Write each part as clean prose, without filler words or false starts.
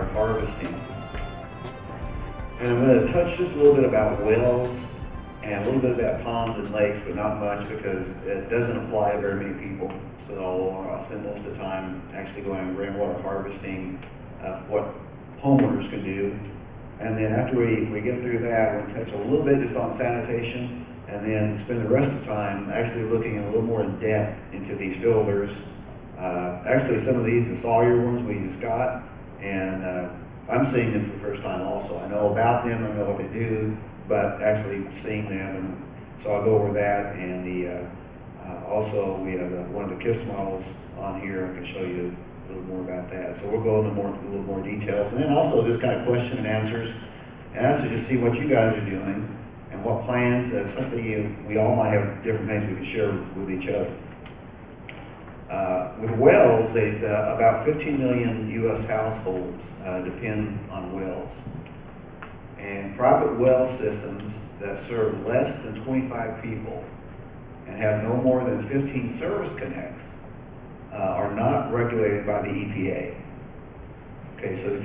rainwater harvesting. And I'm going to touch just a little bit about wells and a little bit about ponds and lakes, but not much because it doesn't apply to very many people. So I'll spend most of the time actually going on rainwater harvesting, what homeowners can do. And then after we get through that, we're going to touch a little bit just on sanitation, and then spend the rest of the time actually looking a little more in depth into these filters. Actually, some of these, the Sawyer ones we just got, and I'm seeing them for the first time also. I know about them, I know what they do, but actually seeing them, and so I'll go over that. And the also we have one of the KISS models on here. I can show you a little more about that. So we'll go into a little more details, and then also just kind of question and answers, and also just see what you guys are doing and what plans. Something we all might have different things we can share with each other. With wells, there's about 15 million U.S. households depend on wells. And private well systems that serve less than 25 people and have no more than 15 service connects are not regulated by the EPA. Okay, so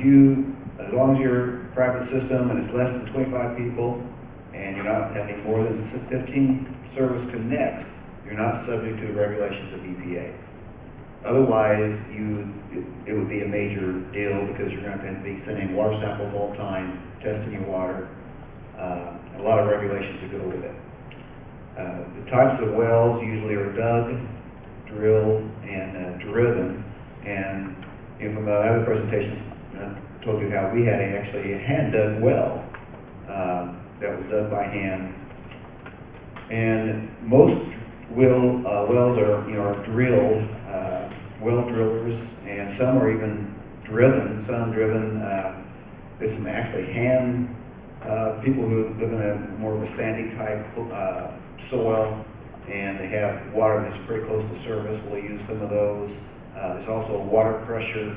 as long as you're a private system and it's less than 25 people and you're not having more than 15 service connects, you're not subject to the regulations of EPA. Otherwise, it would be a major deal because you're going to have to be sending water samples all the time, testing your water, a lot of regulations that go with it. The types of wells usually are dug, drilled, and driven. And from the other presentations, I told you how we had actually a hand-dug well that was dug by hand. And most wells are drilled. Well drillers, and some are even driven. Some driven. There's some actually hand people who live in a more of a sandy type soil, and they have water that's pretty close to surface. We'll use some of those. There's also a water pressure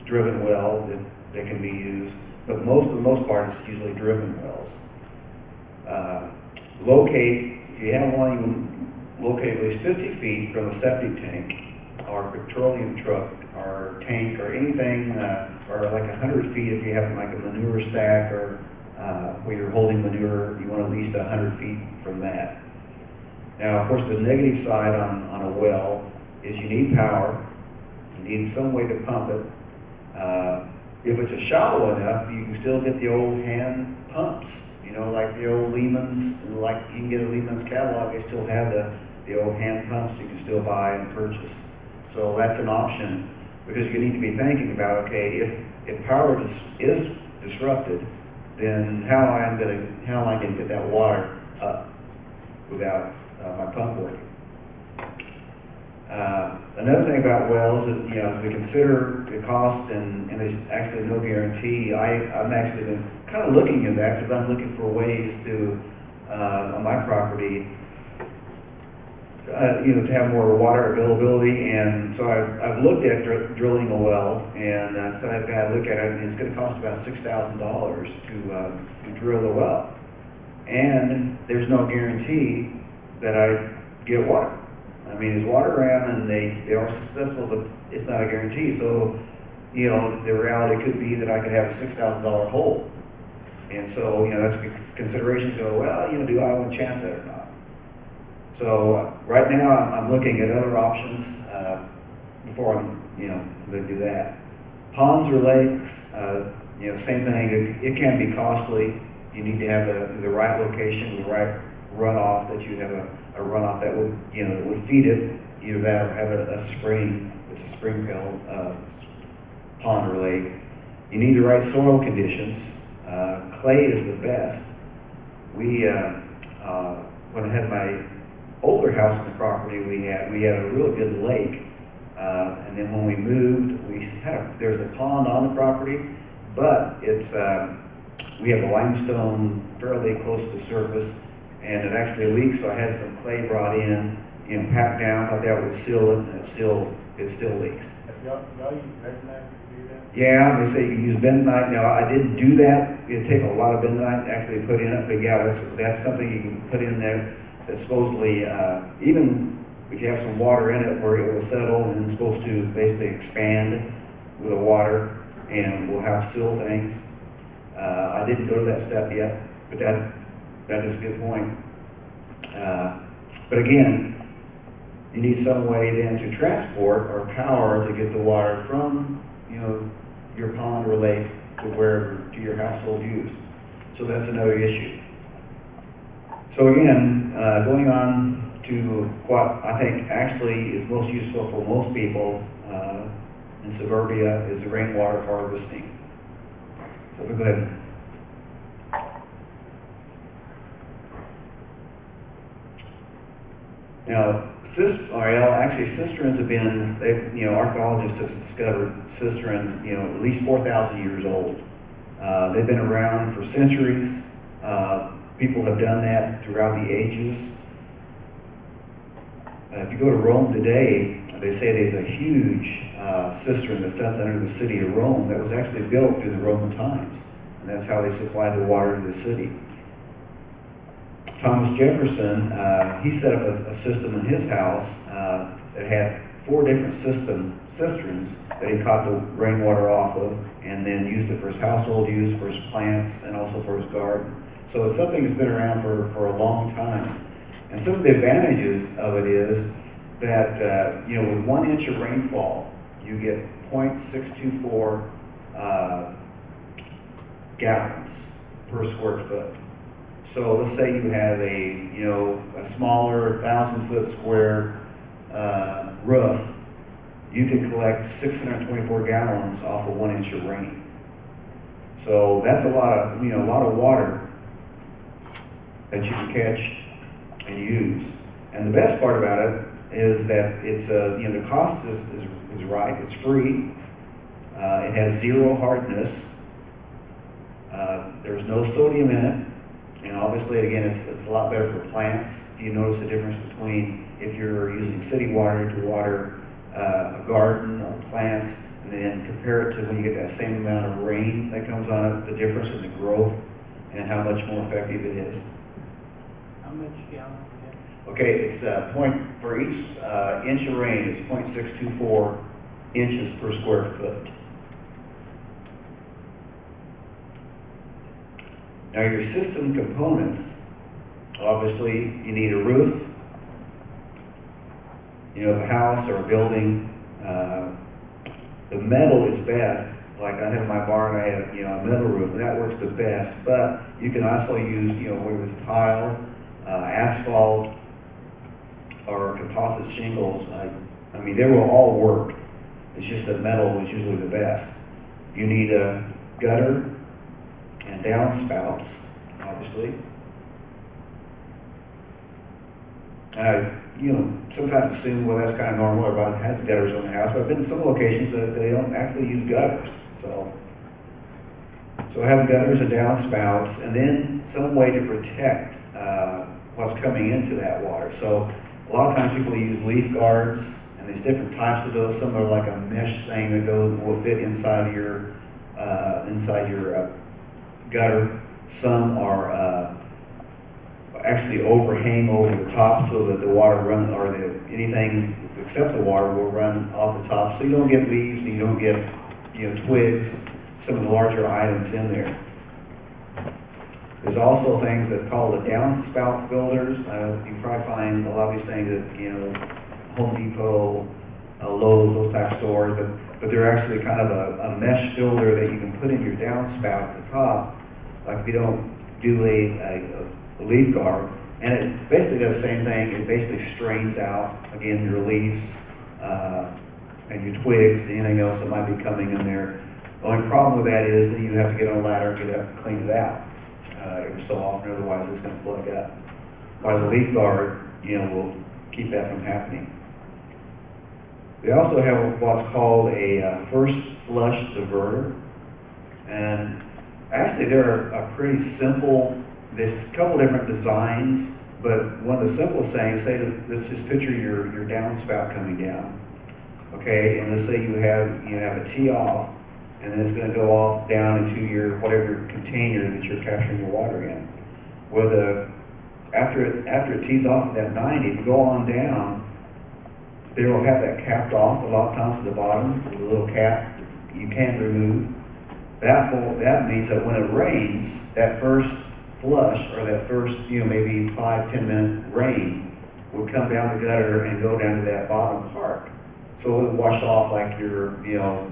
driven well that can be used, but for the most part, it's usually driven wells. If you have one, you locate at least 50 feet from a septic tank or petroleum truck or tank or anything, or like 100 feet if you have like a manure stack or where you're holding manure, you want at least 100 feet from that. Now, of course, the negative side on a well is you need power, you need some way to pump it. If it's shallow enough, you can still get the old hand pumps, like the old Lehman's, like you can get a Lehman's catalog, they still have the old hand pumps you can still buy and purchase. So that's an option, because you need to be thinking about, okay, if power is disrupted, then how am I going to get that water up without my pump working? Another thing about wells is, as we consider the cost and there's actually no guarantee, I'm actually been kind of looking at that because I'm looking for ways to, on my property, to have more water availability, and so I've looked at drilling a well, and so I've got to look at it, and it's going to cost about $6,000 to drill the well, and there's no guarantee that I get water. I mean, there's water around, and they are successful, but it's not a guarantee. So, the reality could be that I could have a $6,000 hole, and so that's a consideration to go, well, do I want to chance that or not? So right now I'm looking at other options before I'm going to do that. Ponds or lakes, same thing. It can be costly. You need to have the right location, the right runoff. That you have a runoff that would feed it. Either that or have a spring. It's a spring-filled pond or lake. You need the right soil conditions. Clay is the best. When I had my older house on the property, we had a really good lake, and then when we moved, there's a pond on the property, but it's we have a limestone fairly close to the surface, and it actually leaks. So I had some clay brought in, packed down. Thought that would seal it, and it still leaks. Y'all use bentonite to do that? Yeah, they say you can use bentonite. Now I didn't do that. It'd take a lot of bentonite to actually put in it, but yeah, that's something you can put in there. That's supposedly, even if you have some water in it where it will settle and it's supposed to basically expand with the water, and we'll have seal tanks. I didn't go to that step yet, but that is a good point. But again, you need some way then to transport or power to get the water from, your pond or lake to wherever, to your household use. So that's another issue. So again, going on to what I think actually is most useful for most people in suburbia is the rainwater harvesting. So go ahead. Now, cisterns have been, archaeologists have discovered cisterns, at least 4,000 years old. They've been around for centuries. People have done that throughout the ages. If you go to Rome today, they say there's a huge cistern that sits under the city of Rome that was actually built during the Roman times. And that's how they supplied the water to the city. Thomas Jefferson, he set up a system in his house that had 4 different cisterns that he caught the rainwater off of and then used it for his household use, for his plants, and also for his garden. So it's something that's been around for a long time. And some of the advantages of it is that, with 1 inch of rainfall, you get 0.624 gallons per square foot. So let's say you have a smaller 1,000-foot square roof, you can collect 624 gallons off of 1 inch of rain. So that's a lot of water that you can catch and use. And the best part about it is that it's the cost is right. It's free. It has 0 hardness. There's no sodium in it. And obviously, again, it's a lot better for plants. You notice the difference between if you're using city water to water a garden or plants, and then compare it to when you get that same amount of rain that comes on it, the difference in the growth and how much more effective it is. How much gallons again? Okay, it's for each inch of rain is 0.624 inches per square foot. Now your system components, obviously you need a roof, a house or a building. The metal is best. Like I had in my barn, I had a metal roof, and that works the best. But you can also use whether it's tile, asphalt, or composite shingles. I mean, they will all work. It's just that metal is usually the best. You need a gutter and downspouts, obviously. Sometimes assume, well, that's kind of normal. Everybody has gutters on the house, but I've been in some locations that they don't actually use gutters. So having gutters and downspouts, and then some way to protect what's coming into that water. So a lot of times people use leaf guards, and there's different types of those. Some are like a mesh thing that will fit inside your gutter. Some are actually overhang over the top so that the water runs, or anything except the water will run off the top. So you don't get leaves and you don't get twigs, some of the larger items in there. There's also things that are called the downspout filters. You probably find a lot of these things at Home Depot, Lowe's, those type of stores, but they're actually kind of a mesh filter that you can put in your downspout at the top, like if you don't do a leaf guard, and it basically does the same thing. It basically strains out, again, your leaves and your twigs, anything else that might be coming in there. The only problem with that is that you have to get on a ladder and get up and clean it out every so often, otherwise it's going to plug up. While the leaf guard, will keep that from happening. We also have what's called a first flush diverter, and actually they're a pretty simple. There's a couple different designs, but one of the simplest things, let's just picture your downspout coming down, okay? And let's say you have a tee off, and then it's going to go off down into your whatever container that you're capturing your water in. Well, after it tees off at that 90, if you go on down, they will have that capped off a lot of times at the bottom with a little cap you can remove. That means that when it rains, that first flush or that first, maybe 5-10 minute rain will come down the gutter and go down to that bottom part. So it would wash off like your,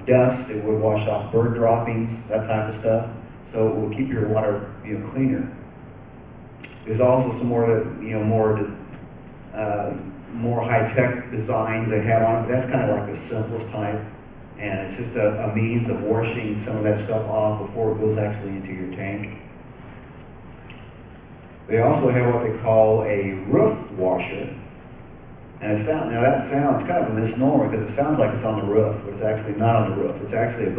dust, it would wash off bird droppings, that type of stuff. So it will keep your water, cleaner. There's also some more high-tech designs they have on it, but that's kind of like the simplest type. And it's just a means of washing some of that stuff off before it goes actually into your tank. They also have what they call a roof washer. And that sounds kind of a misnomer because it sounds like it's on the roof, but it's actually not on the roof. It's actually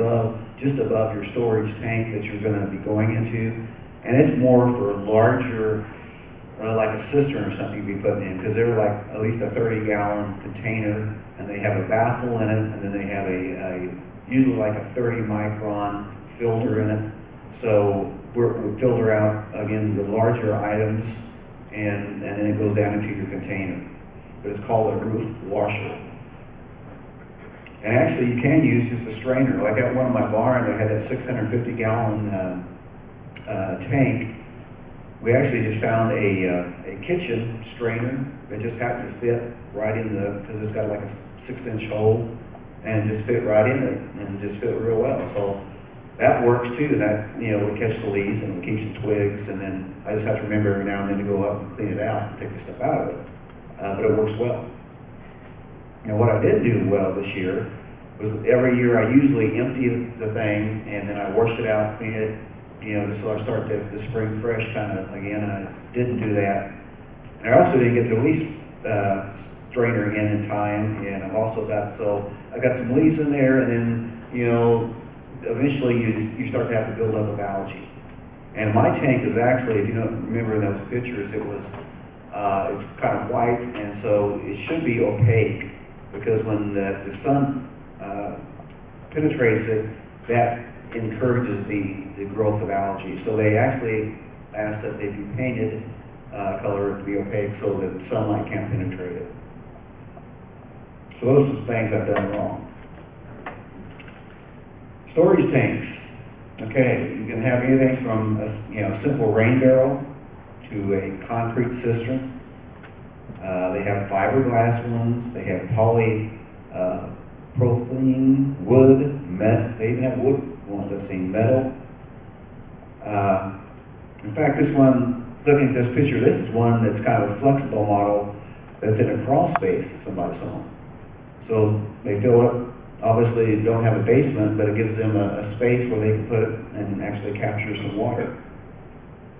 just above your storage tank that you're going to be going into. And it's more for larger, like a cistern or something you'd be putting in, because they're like at least a 30-gallon container, and they have a baffle in it, and then they have usually like a 30-micron filter in it. So we filter out, again, the larger items, and then it goes down into your container. But it's called a roof washer. And actually, you can use just a strainer. Like at one of my barns, I had that 650-gallon tank. We actually just found a kitchen strainer that just happened to fit right in because it's got like a 6-inch hole, and just fit right in it, and just fit real well. So that works too. That would catch the leaves and it keeps the twigs, and then I just have to remember every now and then to go up and clean it out and take the stuff out of it. But it works well. Now what I did do well this year was every year I usually empty the thing and then I wash it out, clean it, just so I start the spring fresh kind of again, and I didn't do that. And I also didn't get the leaf strainer in time, and I've also got some leaves in there, and then, eventually you start to have to build up of algae. And my tank is actually, if you don't remember in those pictures, it's kind of white, and so it should be opaque, because when the sun penetrates it, that encourages the growth of algae. So they actually ask that they be painted color to be opaque so that sunlight can't penetrate it. So those are the things I've done wrong. Storage tanks. Okay, you can have anything from a simple rain barrel to a concrete cistern. They have fiberglass ones. They have polypropylene, wood, metal. They even have wood ones I've seen, metal. In fact, this one, looking at this picture, this is one that's kind of a flexible model that's in a crawl space at somebody's home. So they fill it. Obviously, they don't have a basement, but it gives them a space where they can put it and actually capture some water.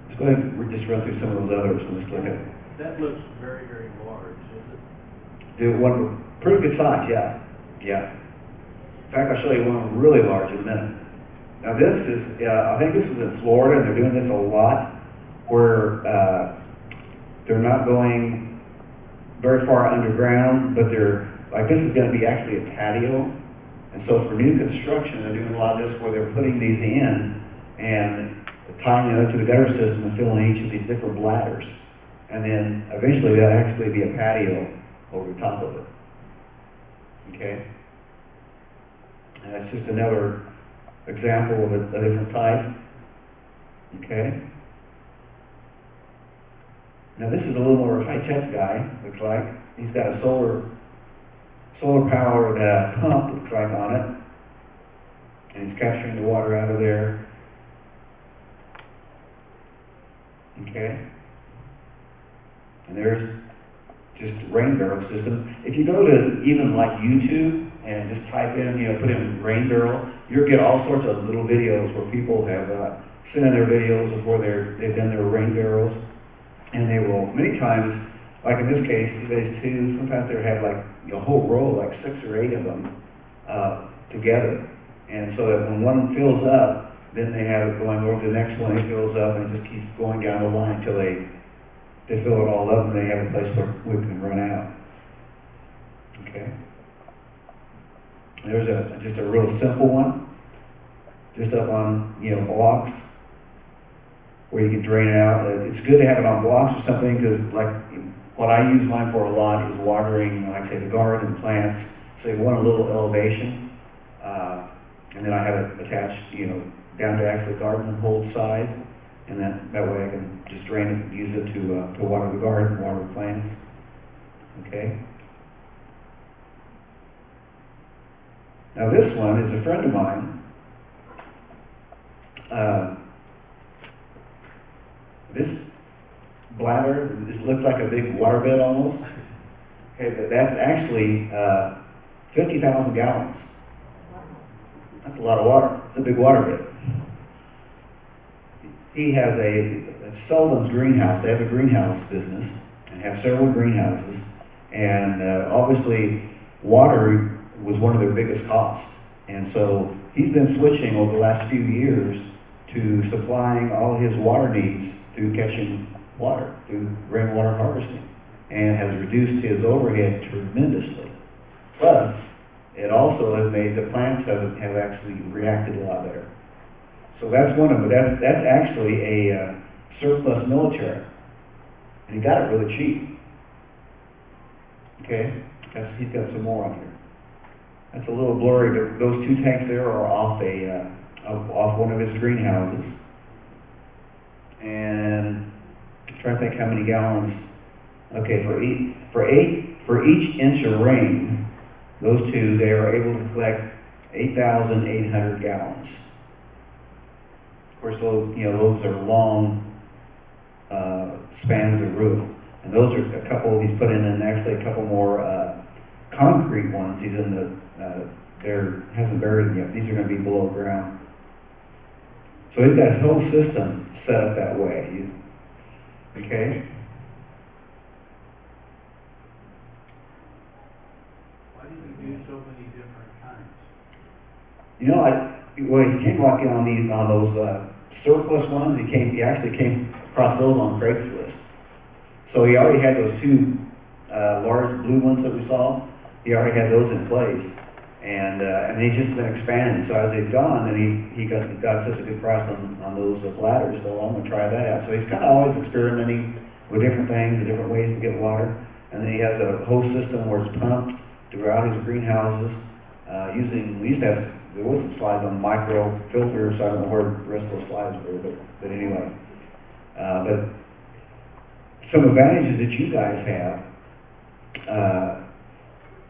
Let's go ahead and just run through some of those others and let's look at it. That looks very, very large, is it? Do one pretty good size, yeah. In fact, I'll show you one really large in a minute. Now this is, I think this was in Florida, and they're doing this a lot, where they're not going very far underground, but this is going to be actually a patio. And so for new construction, they're doing a lot of this where they're putting these in and tying it up to the gutter system and filling each of these different bladders. And then eventually that'll actually be a patio over the top of it. Okay? And that's just another example of a different type. Okay? Now this is a little more high-tech guy, looks like. He's got a solar powered pump, looks like, on it. And he's capturing the water out of there. Okay? And there's just rain barrel system. If you go to even like YouTube and just type in, put in rain barrel, you'll get all sorts of little videos where people have sent in their videos of where they've done their rain barrels. And they will, many times, like in this case, these two, sometimes they have like a whole row, like 6 or 8 of them together. And so that when one fills up, then they have it going over to the next one, it fills up, and it just keeps going down the line until they fill it all up and they have a place where we can run out. Okay. There's just a real simple one, just up on blocks where you can drain it out. It's good to have it on blocks or something, because like what I use mine for a lot is watering, like say, the garden and plants. So you want a little elevation. And then I have it attached, down to actually garden hole size. And that way I can just drain it and use it to water the garden, water the plants. Okay? Now this one is a friend of mine. This bladder, this looks like a big water bed almost. Okay, but that's actually 50,000 gallons. That's a lot of water. It's a big water bed. He has a Sullivan's greenhouse. They have a greenhouse business and have several greenhouses. And obviously, water was one of their biggest costs. And so he's been switching over the last few years to supplying all his water needs through catching water, through rainwater harvesting, and has reduced his overhead tremendously. Plus, it also has made the plants have actually reacted a lot better. So that's one of them. That's actually a surplus military, and he got it really cheap. Okay, he's got some more on here. That's a little blurry, but those two tanks there are off off one of his greenhouses. And I'm trying to think how many gallons. Okay, for each inch of rain, those two, they are able to collect 8,800 gallons. Of course, those are long spans of roof. And those are a couple he's put in, and actually a couple more concrete ones. He's in hasn't buried them yet. These are going to be below ground. So he's got his whole system set up that way. Okay? Why do you do so many different kinds? He came like on those surplus ones. He actually came across those on Craigslist. So he already had those two large blue ones that we saw. He already had those in place, and he's just been expanding. So as they've gone, then he got such a good price on those bladders. So I'm going to try that out. So he's kind of always experimenting with different things and different ways to get water. And then he has a whole system where it's pumped throughout his greenhouses there was some slides on micro filters, so I don't know where the rest of those slides were, but anyway. But some advantages that you guys have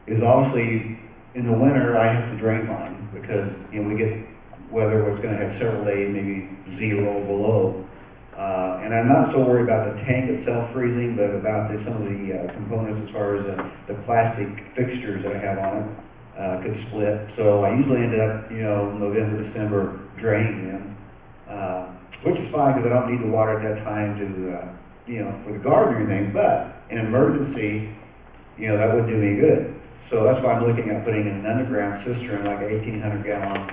is obviously in the winter I have to drain mine because we get weather where it's going to have several days, maybe 0 below. And I'm not so worried about the tank itself freezing, but about some of the components as far as the plastic fixtures that I have on it. Could split. So I usually end up, November, December draining them, which is fine because I don't need the water at that time to, for the garden or anything. But in an emergency, that wouldn't do me good. So that's why I'm looking at putting in an underground cistern, like an 1,800 gallon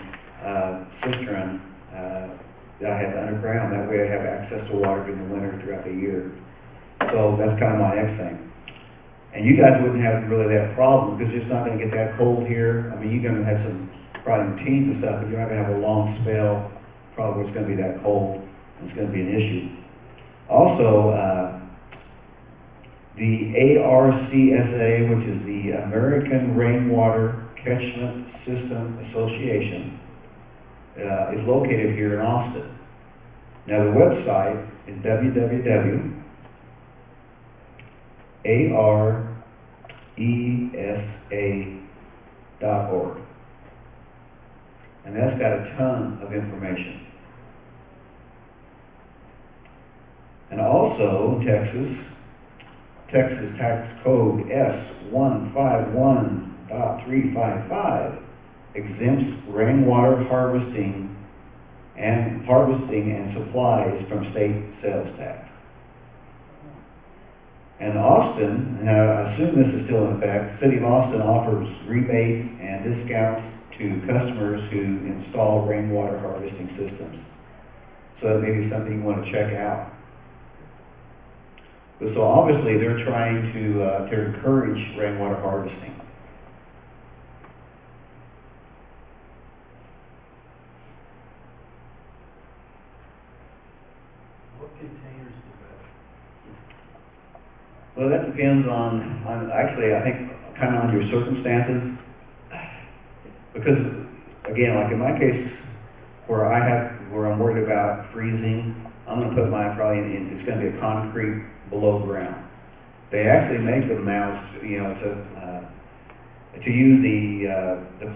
cistern that I have underground. That way I have access to water during the winter throughout the year. So that's kind of my next thing. And you guys wouldn't have really that problem because it's not going to get that cold here. I mean, you're going to have some probably teens and stuff, but you're not going to have a long spell. Probably it's going to be that cold. It's going to be an issue. Also, the ARCSA, which is the American Rainwater Catchment System Association, is located here in Austin. Now, the website is www.aresa.org. And that's got a ton of information. And also, in Texas Tax Code S151.355 exempts rainwater harvesting and supplies from state sales tax. And Austin, and I assume this is still in effect, the City of Austin offers rebates and discounts to customers who install rainwater harvesting systems. So that may be something you want to check out. But so obviously they're trying to encourage rainwater harvesting. What containers do that? Well, that depends on actually, I think, kind of on your circumstances. Because again, like in my case, where I'm worried about freezing, I'm gonna put mine probably it's gonna be a concrete below ground. They actually make the mounts, you know, to use the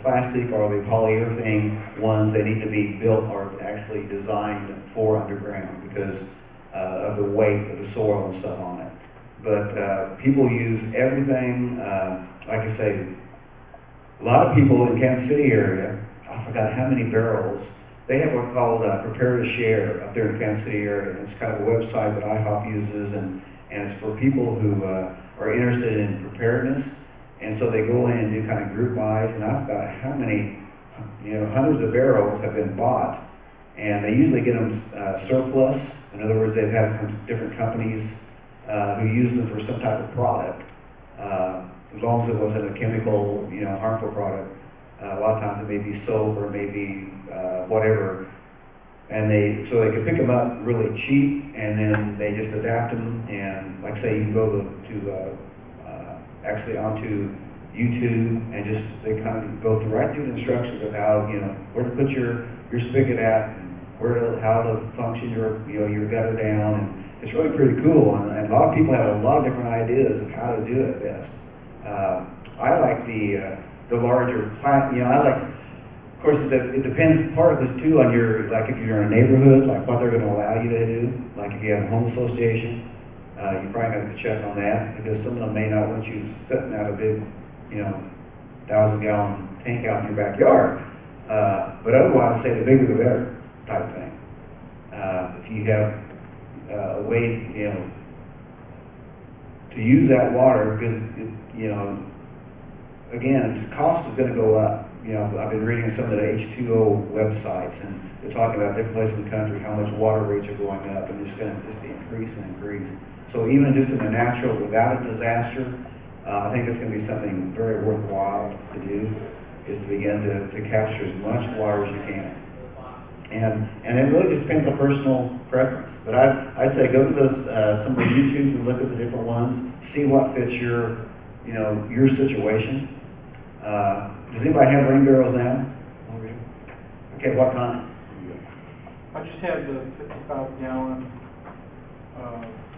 plastic or the polyurethane ones, they need to be built or actually designed for underground because of the weight of the soil and stuff on it. But people use everything, like I say, a lot of people in Kansas City area, I forgot how many barrels, they have what's called Prepare to Share up there in the Kansas City area. It's kind of a website that IHOP uses, and it's for people who are interested in preparedness. And so they go in and do kind of group buys, and I forgot how many, you know, hundreds of barrels have been bought, and they usually get them surplus. In other words, they've had from different companies who use them for some type of product. As long as it wasn't a chemical, you know, harmful product. A lot of times it may be soap or maybe whatever. And so they can pick them up really cheap, and then they just adapt them. And like I say, you can go to actually onto YouTube and just they kind of go right through the instructions of how, you know, where to put your spigot at, and how to function your gutter down, and it's really pretty cool. And a lot of people have a lot of different ideas of how to do it best. I like the larger plant, you know, I like, of course, it depends part of this too on your, like if you're in a neighborhood, like what they're going to allow you to do. Like if you have a home association, you probably have to check on that because some of them may not want you setting out a big, you know, 1,000-gallon tank out in your backyard. But otherwise, I say the bigger the better type thing. If you have a way, you know, to use that water, because you know, again, the cost is going to go up. You know, I've been reading some of the H2O websites, and they're talking about different places in the country how much water rates are going up, and it's going to just increase and increase. So even just in the natural, without a disaster, I think it's going to be something very worthwhile to do, is to begin to capture as much water as you can. And it really just depends on personal preference. But I say go to those some of the YouTube and look at the different ones, see what fits your, you know, your situation. Does anybody have rain barrels now? Okay, what kind? I just have the 55-gallon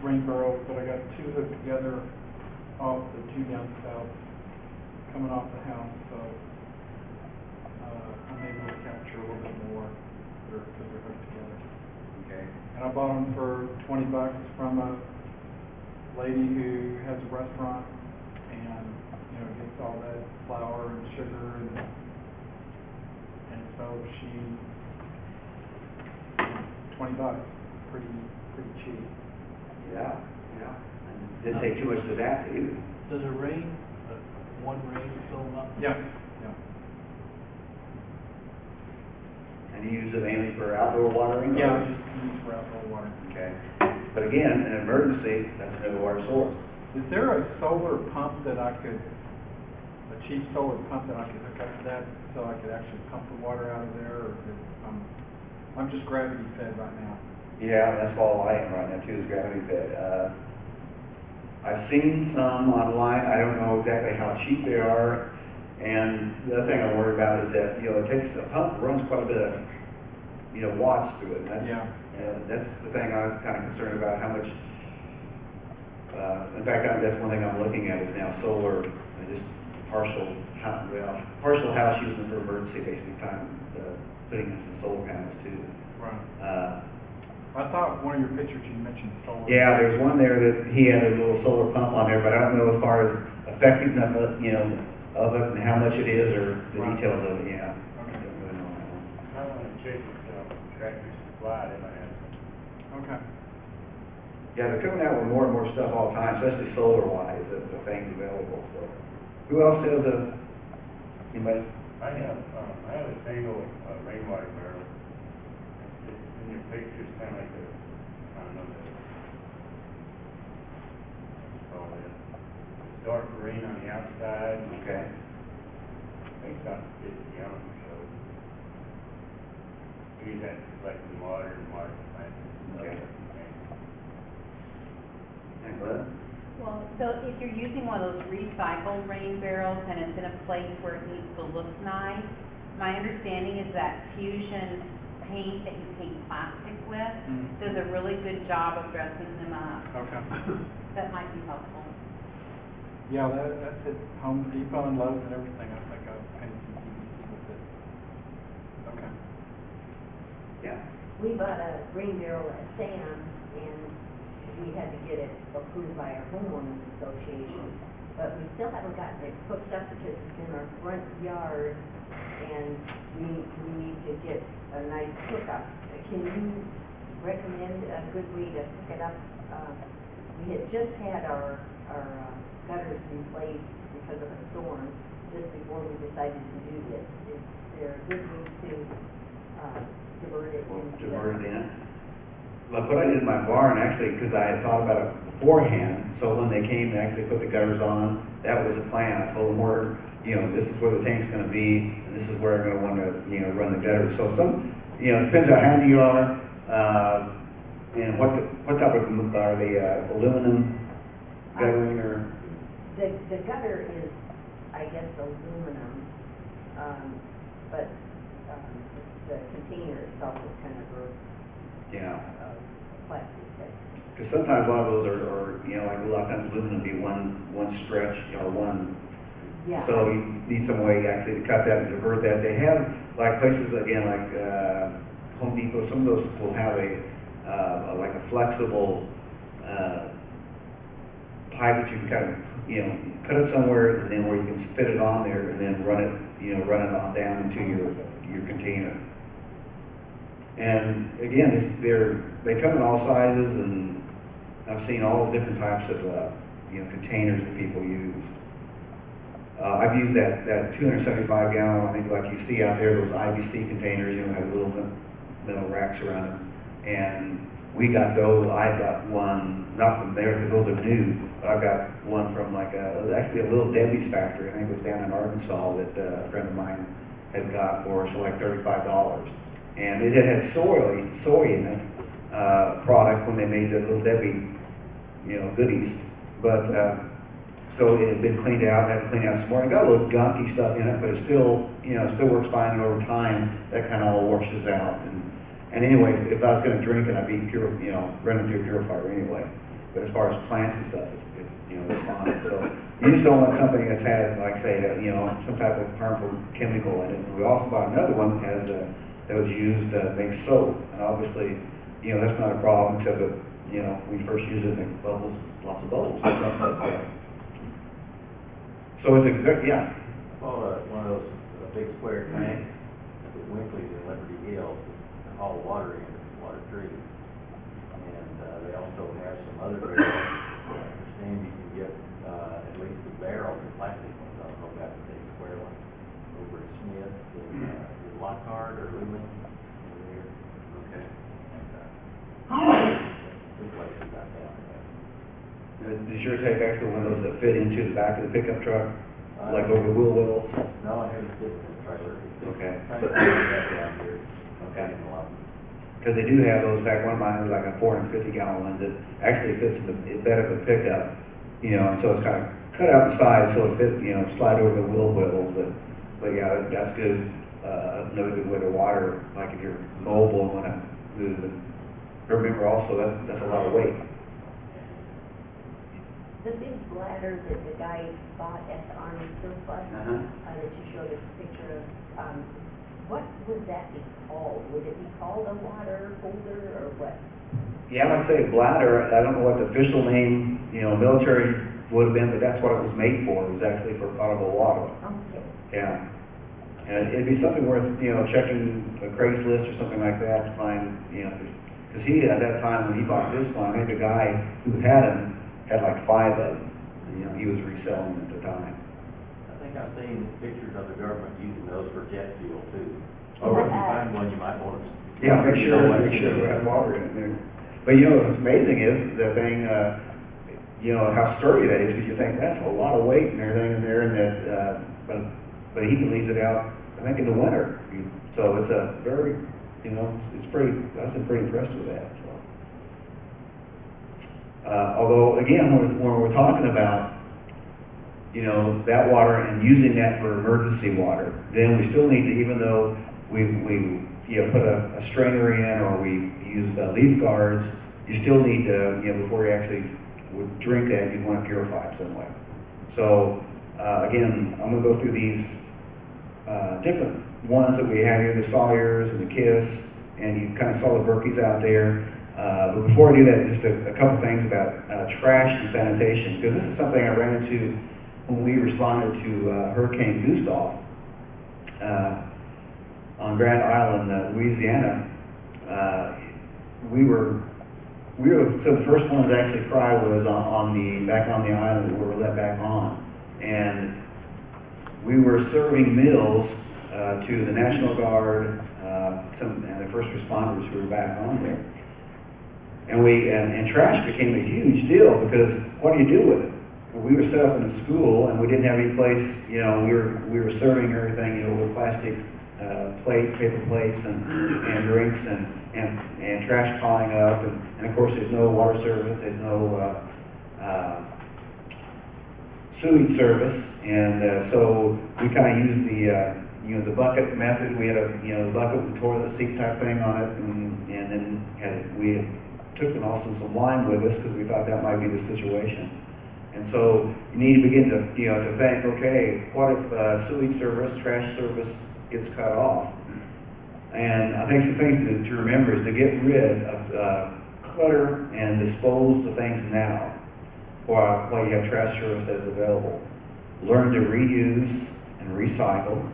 rain barrels, but I got two hooked together off the 2 downspouts coming off the house, so I'm able to capture a little bit more because they're hooked together. Okay. And I bought them for $20 from a lady who has a restaurant, and you know, gets all that flour and sugar, and so she $20, pretty cheap. Yeah, yeah. And didn't take too much to adapt to either. Does it rain, one rain fill them up? Yeah. And you use it mainly for outdoor watering? Yeah, or? I just use for outdoor water. Okay. But again, in an emergency, that's another water source. Is there a solar pump that I could, a cheap solar pump that I could hook up to that so I could actually pump the water out of there, or is it, I'm just gravity fed right now? Yeah, that's all I am right now too, is gravity fed. I've seen some online. I don't know exactly how cheap they are. And the other thing I'm worried about is that, you know, it takes, a pump runs quite a bit of, you know, watts through it. That's, yeah. That's the thing I'm kind of concerned about, how much, in fact, that's one thing I'm looking at is now solar, just partial house using for emergency basically time, putting in some solar panels too. Right. I thought one of your pictures you mentioned solar. Yeah, there's one there that he had a little solar pump on there, but I don't know as far as effectiveness of, you know, of it and how much it is or the right. details of it. Yeah. Okay. I don't really know that one. I want to check Tractor Supply, they might have Okay. Yeah, they're coming out with more and more stuff all the time, especially solar-wise, the things available. So, who else has a? Anybody? I have a single rainwater barrel. It's in your picture. It's kind of like a, I don't know what it's called. It's dark green on the outside. Okay. I think it's about 50 gallons or so. We use that to collect the water and water plants. Okay. And Glenn? Well, if you're using one of those recycled rain barrels and it's in a place where it needs to look nice, my understanding is that fusion paint that you paint plastic with does a really good job of dressing them up. Okay. So that might be helpful. Yeah, that's at Home Depot and Lowe's and everything. I think I've painted some PVC with it. Okay. Yeah. We bought a rain barrel at Sam's, and we had to get it approved by our homeowners association. But we still haven't gotten it hooked up because it's in our front yard, and we need to get a nice hookup. Can you recommend a good way to hook it up? We had just had our gutters replaced because of a storm just before we decided to do this. Is there a good way to divert it into Divert it in. Well, I put it in my barn actually because I had thought about it beforehand. So when they came, they actually put the gutters on. That was the plan. I told them where, this is where the tank's going to be, and this is where I'm going to want to, run the gutters. So some, depends how handy you are, and what type of are they aluminum guttering or? The gutter is, I guess, aluminum, but the container itself is kind of plastic type. Because sometimes a lot of those are like a lot of times aluminum be one stretch or one. Yeah. So you need some way actually to cut that and divert that. They have like places again like Home Depot. Some of those will have like a flexible pipe that you can kind of put it somewhere and then where you can fit it on there and then run it on down into your container. And again, they come in all sizes, and I've seen all different types of containers that people use. I've used that 275 gallon, I think like you see out there, those IBC containers, have little metal racks around them. And we got those, I got one, not from there because those are new, but I've got one from actually a Little Debbie's factory, I think it was down in Arkansas, that a friend of mine had got for us for like $35. And it had soy in it, product when they made the Little Debbie, goodies. But so it had been cleaned out, had to clean out some more. It got a little gunky stuff in it, but it still, still works fine. And over time, that kind of all washes out. And anyway, if I was going to drink it, I'd be running through a purifier anyway. But as far as plants and stuff, it's fine. So you just don't want something that's had, like say, some type of harmful chemical in it. We also bought another one that has that was used to make soap, and obviously, that's not a problem except that, if we first use it, it makes bubbles, lots of bubbles. So it's a good, yeah. I bought one of those big square tanks with Winkley's in Liberty Hill to haul water in, water trees. And they also have some other barrels. I understand you can get at least the barrels, the plastic ones. I don't know about the big square ones over at Smith's. And, is it Lockhart or Lumen over there? Okay. And, two places I found. Does your tank actually one of those that fit into the back of the pickup truck, like over the wheel wells? No, I haven't seen it in the trailer. It's just Okay. the same thing we have down here. Okay. In a lot. Because they do have those. In fact, one of mine was like a 450 gallon ones that actually fits in the bed of a pickup, and so it's kind of cut out the side so it fit, slide over the wheel wells. But yeah, that's good. Another good way to water, like if you're mobile and want to move. And remember also, that's a lot of weight. The big bladder that the guy bought at the Army surplus, that you showed us a picture of, what would that be called? Would it be called a water holder or what? Yeah, I'd say bladder. I don't know what the official name, military would have been, but that's what it was made for. It was actually for potable water. Okay. Yeah. And it'd be something worth, checking a Craigslist or something like that to find, because he, at that time when he bought this one, I think the guy who had him had like 5 of them. He was reselling them at the time. I think I've seen pictures of the government using those for jet fuel too. So Oh, if really? you find one, you might want to. Yeah, make sure we have water in there. But what's amazing is the thing, how sturdy that is, because you think that's a lot of weight and everything in there, and that, but he can leave it out, I think, in the winter. So it's a very, it's pretty. I was pretty impressed with that. So, although again, when we're talking about you know, that water and using that for emergency water, then we still need to, even though we you know, put a strainer in or we use leaf guards, you still need to, you know, before you actually would drink that, you'd want to purify it some way. So again, I'm going to go through these different ones that we have here, the Sawyers and the Kiss, and you kind of saw the Berkeys out there. But before I do that, just a couple things about trash and sanitation, because this is something I ran into when we responded to Hurricane Gustav on Grand Island, Louisiana. So the first one to actually cry was back on the island that we were let back on. And we were serving meals to the National Guard and the first responders who were back on there. And trash became a huge deal because what do you do with it? We were set up in a school and we didn't have any place, you know, we were serving everything, you know, with plastic plates, paper plates and drinks and trash piling up. And of course there's no water service, there's no sewage service. And so we kind of used the bucket method. We had the bucket with the toilet seat type thing on it, and then we took some lime with us because we thought that might be the situation. And so you need to begin to to think, okay, what if sewage service, trash service gets cut off? And I think some things to remember is to get rid of clutter and dispose the things now while you have trash service that's available. Learn to reuse and recycle.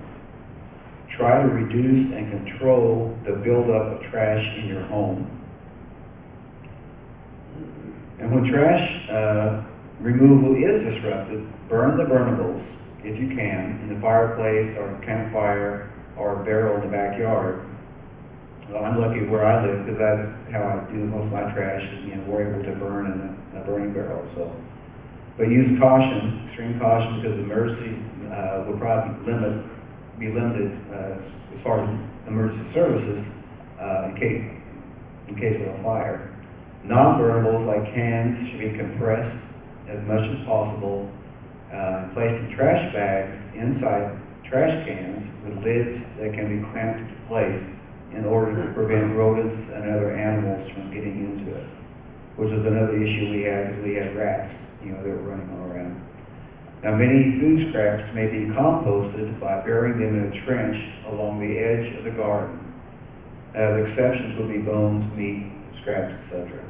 Try to reduce and control the buildup of trash in your home. And when trash removal is disrupted, burn the burnables, if you can, in the fireplace or campfire or a barrel in the backyard. Well, I'm lucky where I live because that's how I do most of my trash. We're able to burn in a burning barrel. So, but use caution, extreme caution, because emergency will probably be limited as far as emergency services in case of a fire. Non-burnables like cans should be compressed as much as possible, placed in trash bags inside trash cans with lids that can be clamped into place in order to prevent rodents and other animals from getting into it, which is another issue we had because we had rats, that were running all around. Now, many food scraps may be composted by burying them in a trench along the edge of the garden. The exceptions would be bones, meat, scraps, etc.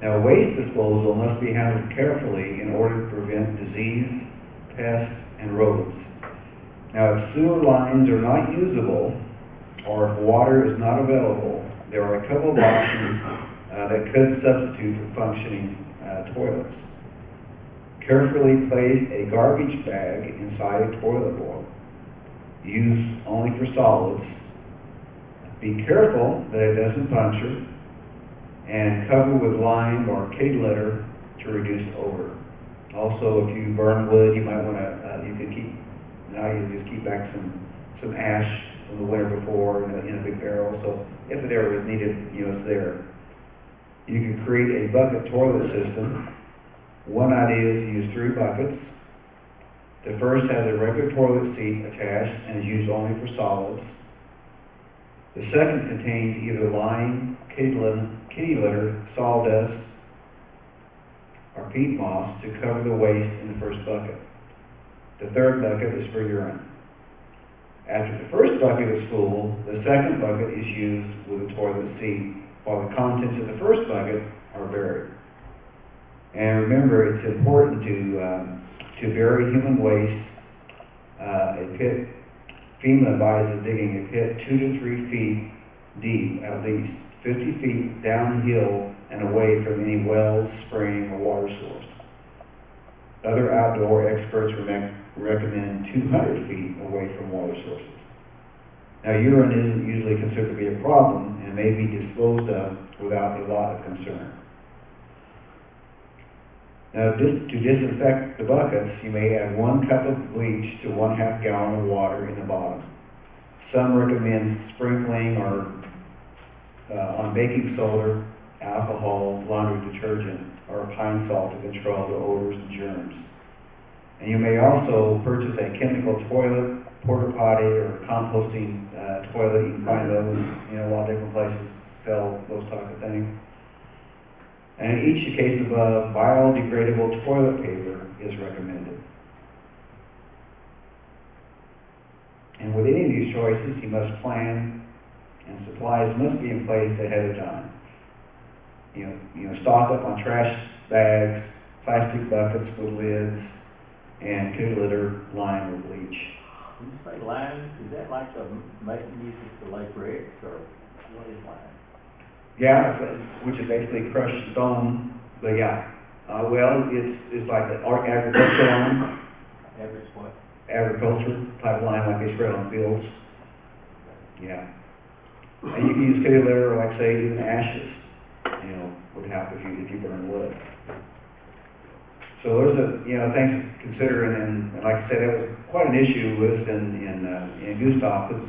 Now, waste disposal must be handled carefully in order to prevent disease, pests, and rodents. Now, if sewer lines are not usable, or if water is not available, there are a couple of options that could substitute for functioning toilets. Carefully place a garbage bag inside a toilet bowl. Use only for solids. Be careful that it doesn't puncture, and cover with lime or kitty litter to reduce odor. Also, if you burn wood, you might want to, you just keep back some ash from the winter before in a big barrel, so if it ever is needed, it's there. You can create a bucket toilet system. One idea is to use 3 buckets. The first has a regular toilet seat attached and is used only for solids. The second contains either lime, kitty litter, sawdust, or peat moss to cover the waste in the first bucket. The third bucket is for urine. After the first bucket is full, the second bucket is used with a toilet seat, while the contents of the first bucket are buried. And remember, it's important to bury human waste. A pit, FEMA advises digging a pit 2 to 3 feet deep, at least 50 feet downhill and away from any well, spring, or water source. Other outdoor experts recommend 200 feet away from water sources. Now, urine isn't usually considered to be a problem and may be disposed of without a lot of concern. Now, to disinfect the buckets, you may add 1 cup of bleach to 1/2 gallon of water in the bottom. Some recommend sprinkling on baking soda, alcohol, laundry detergent, or pine salt to control the odors and germs. And you may also purchase a chemical toilet, porta potty, or composting toilet. You can find those, a lot of different places sell those type of things. And in each case above, biodegradable toilet paper is recommended. And with any of these choices, you must plan, and supplies must be in place ahead of time. Stock up on trash bags, plastic buckets with lids, and kitty litter lined with bleach. When you say lime, is that like the mason uses to lay bricks, or what is lime? Yeah, which is basically crushed stone, but yeah. It's like the agricultural lime, Average what? agriculture type of lime like they spread on fields. Yeah. And you can use kitty litter, or like say even ashes, would help if you burn wood. So there's things to consider, and like I said, that was quite an issue with us in Gustav, because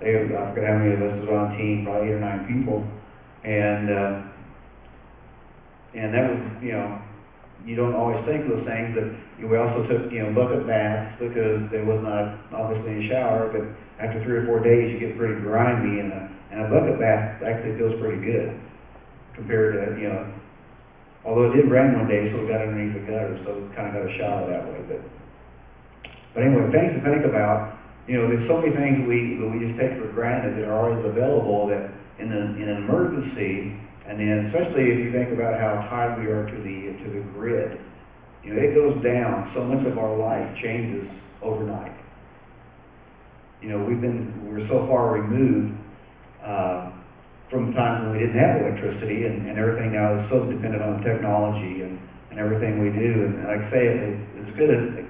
I forget how many of us was on a team, probably 8 or 9 people, and that was you don't always think of those things, but we also took bucket baths because there was not obviously a shower, but after 3 or 4 days you get pretty grimy, and a bucket bath actually feels pretty good compared to although it did rain one day, so we got underneath the gutter, so we kind of got a shower that way. But anyway, things to think about. There's so many things that we just take for granted that are always available, that in an emergency, and then especially if you think about how tied we are to the grid, it goes down. So much of our life changes overnight. We're so far removed from the time when we didn't have electricity, and everything now is so dependent on technology and everything we do. And like I say, it's good at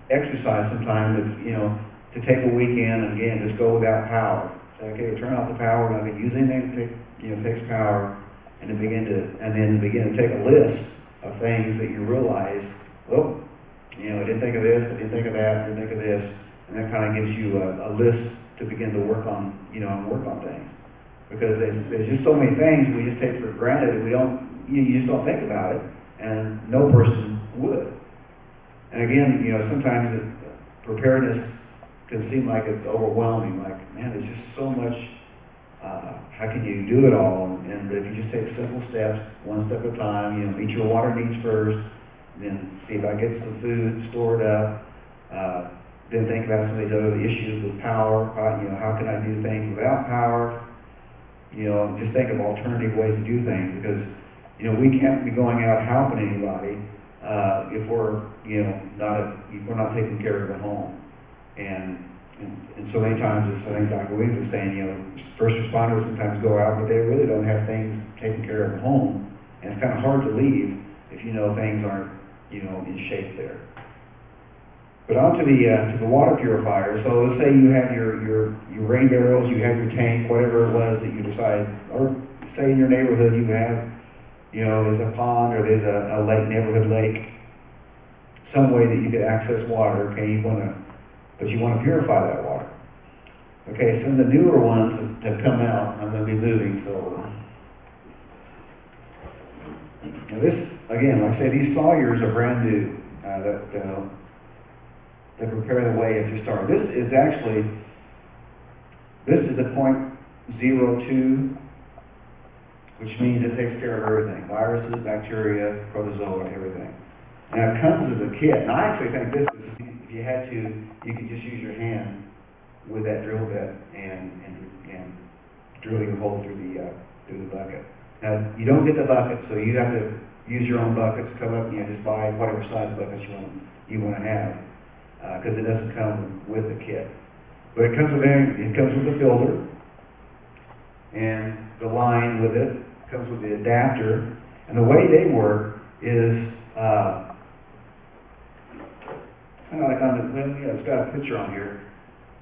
exercise sometimes to take a weekend and again just go without power. Say, okay, turn off the power, we're not going to use anything that takes power, and then begin to take a list of things that you realize, I didn't think of this, I didn't think of that, I didn't think of this, and that kind of gives you a list to begin to work on, work on things. Because there's just so many things we just take for granted that you just don't think about it, and no person would. And again, sometimes preparedness can seem like it's overwhelming. Like, man, there's just so much. How can you do it all? But if you just take simple steps, one step at a time, meet your water needs first, then see if I get some food stored up. Then think about some of these other issues with power. How can I do things without power? Just think of alternative ways to do things, because we can't be going out helping anybody if we're not taking care of at home. And so many times, I think Dr. Williams was saying, first responders sometimes go out, but they really don't have things taken care of at home, and it's kind of hard to leave if things aren't in shape there. But on to the water purifier. So let's say you have your rain barrels, you have your tank, whatever it was that you decided, or say in your neighborhood you have, there's a pond or there's a lake, neighborhood lake, some way that you could access water. Okay, but you want to purify that water. Okay, some of the newer ones have come out. I'm going to be moving, so. Now this, again, like I say, these sawyers are brand new. That prepare the way if you start. This is the 0.02, which means it takes care of everything. Viruses, bacteria, protozoa, everything. Now it comes as a kit. And I actually think this is, if you had to, you could just use your hand with that drill bit and drill your hole through the bucket. Now you don't get the bucket, so you have to use your own buckets, come up and just buy whatever size buckets you want to have. Because it doesn't come with the kit. But it comes with the filter, and the line with it, comes with the adapter, and the way they work is kind of like it's got a picture on here.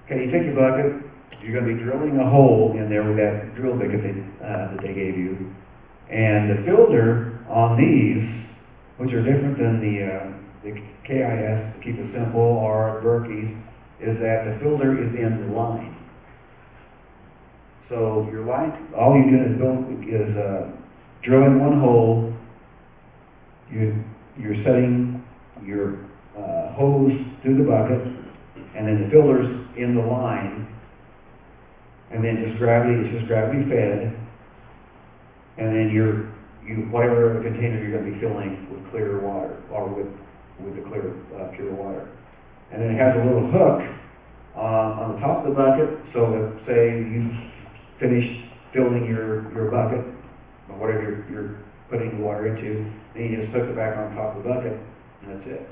Okay, you take your bucket, you're going to be drilling a hole in there with that drill bit that they gave you, and the filter on these, which are different than the KIS, to keep it simple, or Berkey's, is that the filter is in the line. So your line, all you're doing is drilling one hole. You're setting your hose through the bucket, and then the filter's in the line, and then just gravity, it's just gravity fed, and then whatever the container you're gonna be filling with clear water, or with the clear, pure water. And then it has a little hook on the top of the bucket, so that, say you finished filling your bucket, or whatever you're putting the water into, then you just hook it back on top of the bucket, and that's it.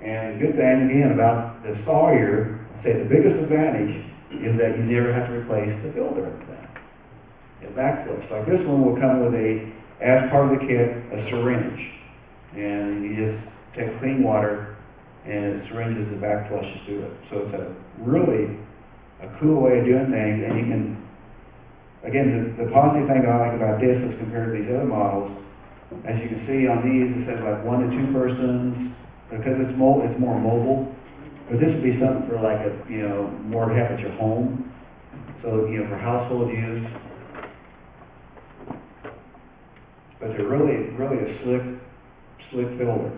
And the good thing, again, about the Sawyer, I'd say the biggest advantage is that you never have to replace the filter with that. It backflips. Like this one will come with as part of the kit, a syringe. And you just take clean water and it syringes and back flushes through it. So it's a cool way of doing things. And you can, again, the positive thing that I like about this as compared to these other models, as you can see on these, it says like 1 to 2 persons, because it's more mobile. But this would be something for like more to have at your home. So, for household use. But they're really a slick filter.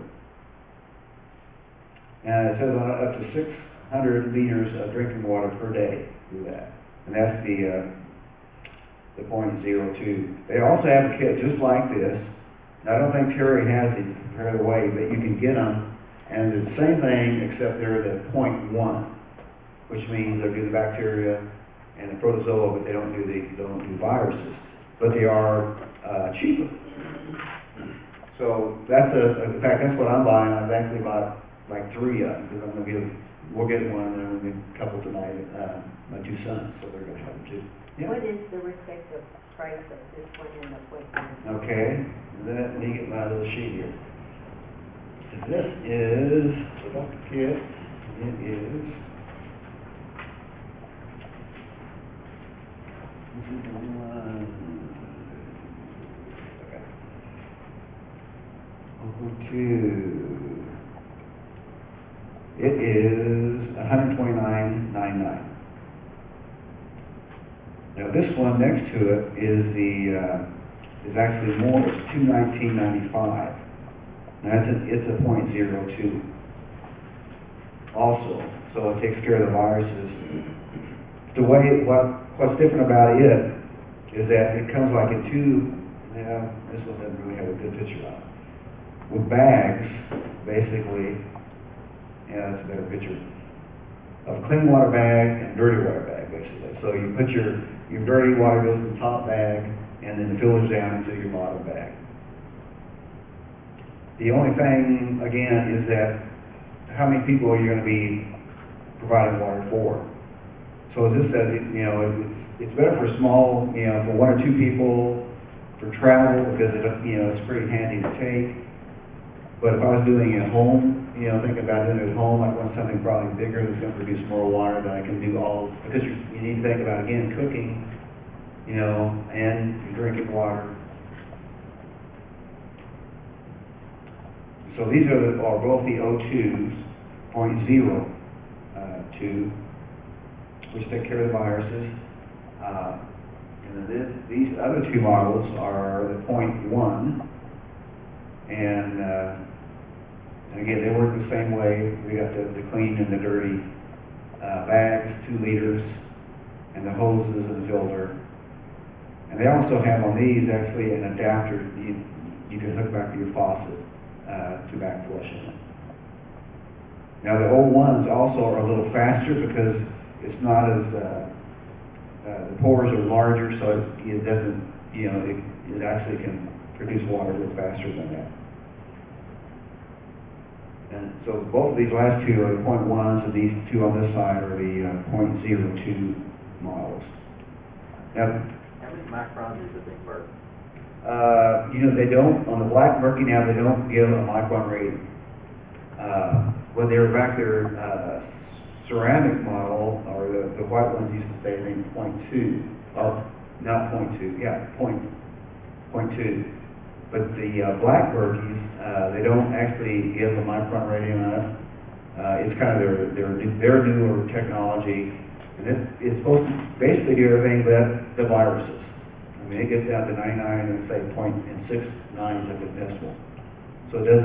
And it says on up to 600 liters of drinking water per day through that. And that's the .02. They also have a kit just like this. And I don't think Terry has these prepared away, but you can get them. And they're the same thing, except they're the .1, which means they do the bacteria and the protozoa, but they don't do viruses. But they are cheaper. So in fact, that's what I'm buying. I've actually bought like 3 of them, because we'll get one, and I'm going to get a couple tonight. My 2 sons, so they're going to have them too. Yeah. What is the respective price of this one and the .1? Okay, let me get my little sheet here. This is the bucket kit. It is. This is the one. Okay. 2. It is $129.99. Now this one next to it is is actually more. It's $219.95. Now it's a .02 also, so it takes care of the viruses. What's different about it is that it comes like in 2. This one doesn't really have a good picture on it. With bags, basically. Yeah, that's a better picture. Of clean water bag and dirty water bag, basically. So you put your dirty water goes in the top bag, and then the filter's down into your bottom bag. The only thing, again, is that how many people are you going to be providing water for? So as this says, it's better for small, for 1 or 2 people, for travel, because it's pretty handy to take. But if I was doing it at home, thinking about doing it at home, I'd want something probably bigger that's going to produce more water that I can do because you need to think about, again, cooking, and you're drinking water. So these are both the O2s, .02, which take care of the viruses. And then these other 2 models are the .1, and again, they work the same way. We got the clean and the dirty bags, 2 liters, and the hoses and the filter. And they also have on these actually an adapter you can hook back to your faucet to back flush in it. Now the old ones also are a little faster because it's not as, the pores are larger, so it doesn't, it actually can produce water a little faster than that. And so both of these last 2 are the .1s, and these 2 on this side are the .02 models. Now, How many microns is a big bird? They don't, on the black murky now, they don't give a micron rating. When they were back there, ceramic model, or the white ones used to say, I think, .2, or not .2, yeah, .2. But the black murkies, they don't actually give a micron rating on it. It's kind of their newer technology, and it's supposed to basically do everything but the viruses. I mean, it gets down to 99 and say .69 at the decimal. So it does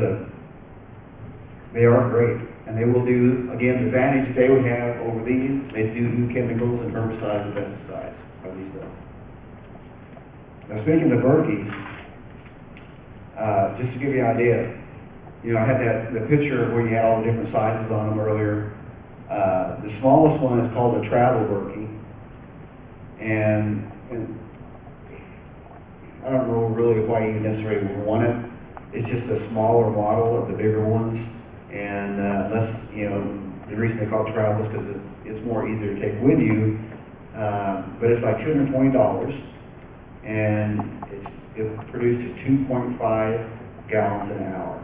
They are great, and they will do, again, the advantage that they would have over these, they do chemicals and herbicides and pesticides of these stuff. Now speaking of Berkeys, just to give you an idea, you know, I had the picture where you had all the different sizes on them earlier. The smallest one is called a travel Berkey, and I don't know really why you necessarily would want it. It's just a smaller model of the bigger ones, and unless, you know, the reason they call it travel is because it's more easier to take with you. But it's like $220, and it produces 2.5 gallons an hour.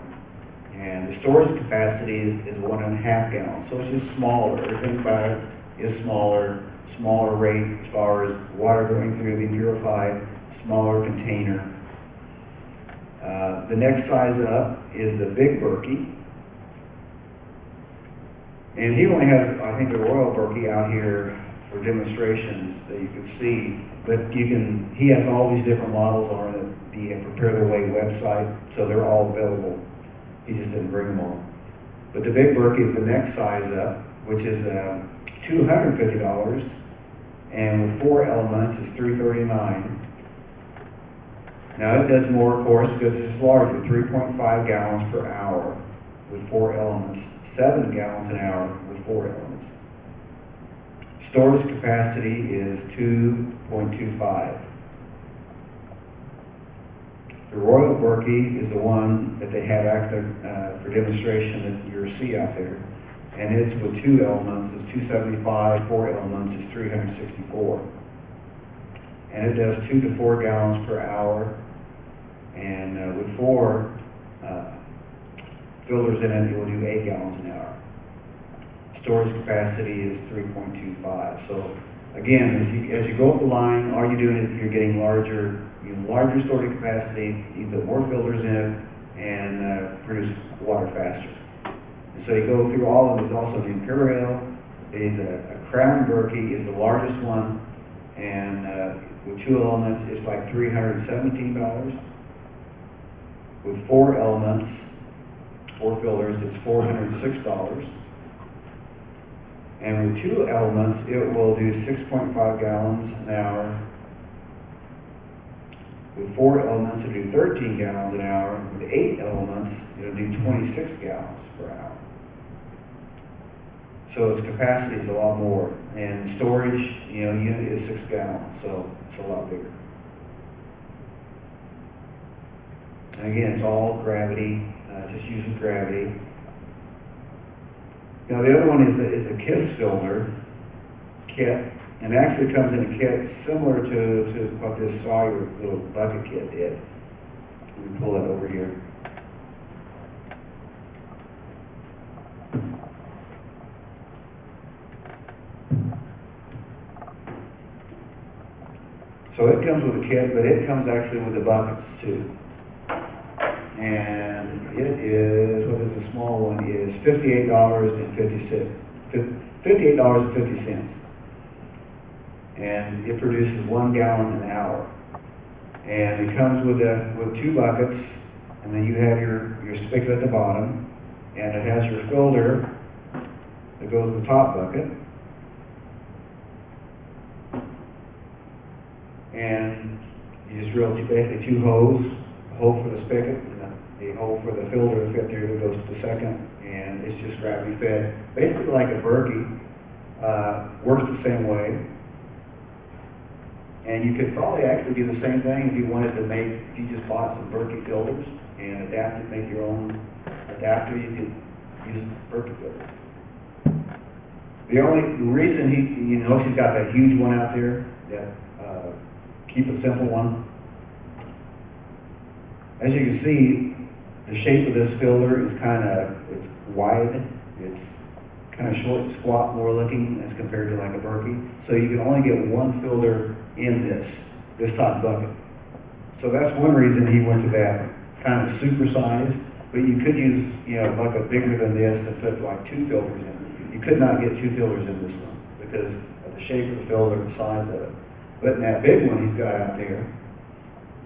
And the storage capacity is 1.5 gallons, so it's just smaller. Everything about it is smaller rate as far as water going through, being purified, smaller container. The next size up is the big Berkey. And he only has, I think, the Royal Berkey out here for demonstrations that you can see. But he has all these different models on the Prepare Their Way website, so they're all available. He just didn't bring them all. But the big Berkey is the next size up, which is $250, and with 4 elements is $339. Now it does more, of course, because it's larger, 3.5 gallons per hour with 4 elements, 7 gallons an hour with 4 elements. Storage capacity is 2.25. The Royal Berkey is the one that they have active for demonstration that you'll see out there. And it's with 2 elements, it's 275, 4 elements is 364. And it does 2 to 4 gallons per hour. And with 4 filters in it, it will do 8 gallons an hour. Storage capacity is 3.25. So again, as you go up the line, all you're doing is you're getting larger storage capacity, you put more filters in it, and produce water faster. And so you go through all of them. There's also the Imperial, is a Crown Berkey is the largest one, and with 2 elements, it's like $317. With 4 elements, 4 filters, it's $406. And with 2 elements, it will do 6.5 gallons an hour. With 4 elements, it'll do 13 gallons an hour. With 8 elements, it'll do 26 gallons per hour. So its capacity is a lot more. And storage, unit is 6 gallons, so it's a lot bigger. And again, it's all gravity, just uses gravity. Now the other one is a KISS filter kit, and it actually comes in a kit similar to what this Sawyer little bucket kit did. Let me pull that over here. So it comes with a kit, but it comes actually with the buckets too. And it is, what is the small one, is $58.50. $58.50. And it produces 1 gallon an hour. And it comes with 2 buckets, and then you have your spigot at the bottom, and it has your filter that goes in the top bucket. And you just drill basically 2 holes, a hole for the spigot, and the hole for the filter to fit through that goes to the second, and it's just gravity fed. Basically like a Berkey, works the same way. And you could probably actually do the same thing if you wanted to if you just bought some Berkey filters and adapted, make your own adapter, you could use the Berkey filter. The reason she's got that huge one out there, that keep it simple one. As you can see, the shape of this filter is it's wide, it's kind of short and squat more looking as compared to like a Berkey. So you can only get 1 filter in this size bucket. So that's one reason he went to that kind of super size, but you could use a bucket bigger than this and put like 2 filters in it. You could not get 2 filters in this one because of the shape of the filter and the size of it. But in that big one he's got out there,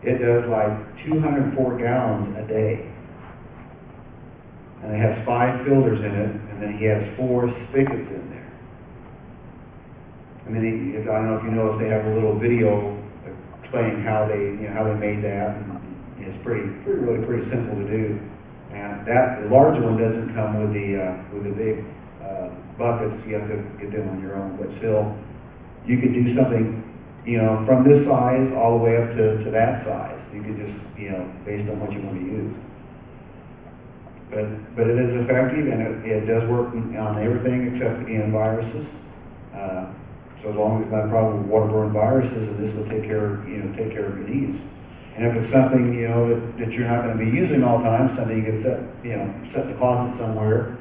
it does like 204 gallons a day. And it has 5 filters in it, and then he has 4 spigots in there. And then I don't know if you noticed, they have a little video explaining how they made that. And it's really pretty simple to do. And the larger one doesn't come with the big buckets. You have to get them on your own. But still, you could do something, from this size all the way up to that size. You could just, based on what you want to use. But it is effective, and it does work on everything except, again, viruses. So as long as it's not a problem with waterborne viruses, and this will take care of your needs. And if it's something, that you're not going to be using all the time, something you can set in the closet somewhere,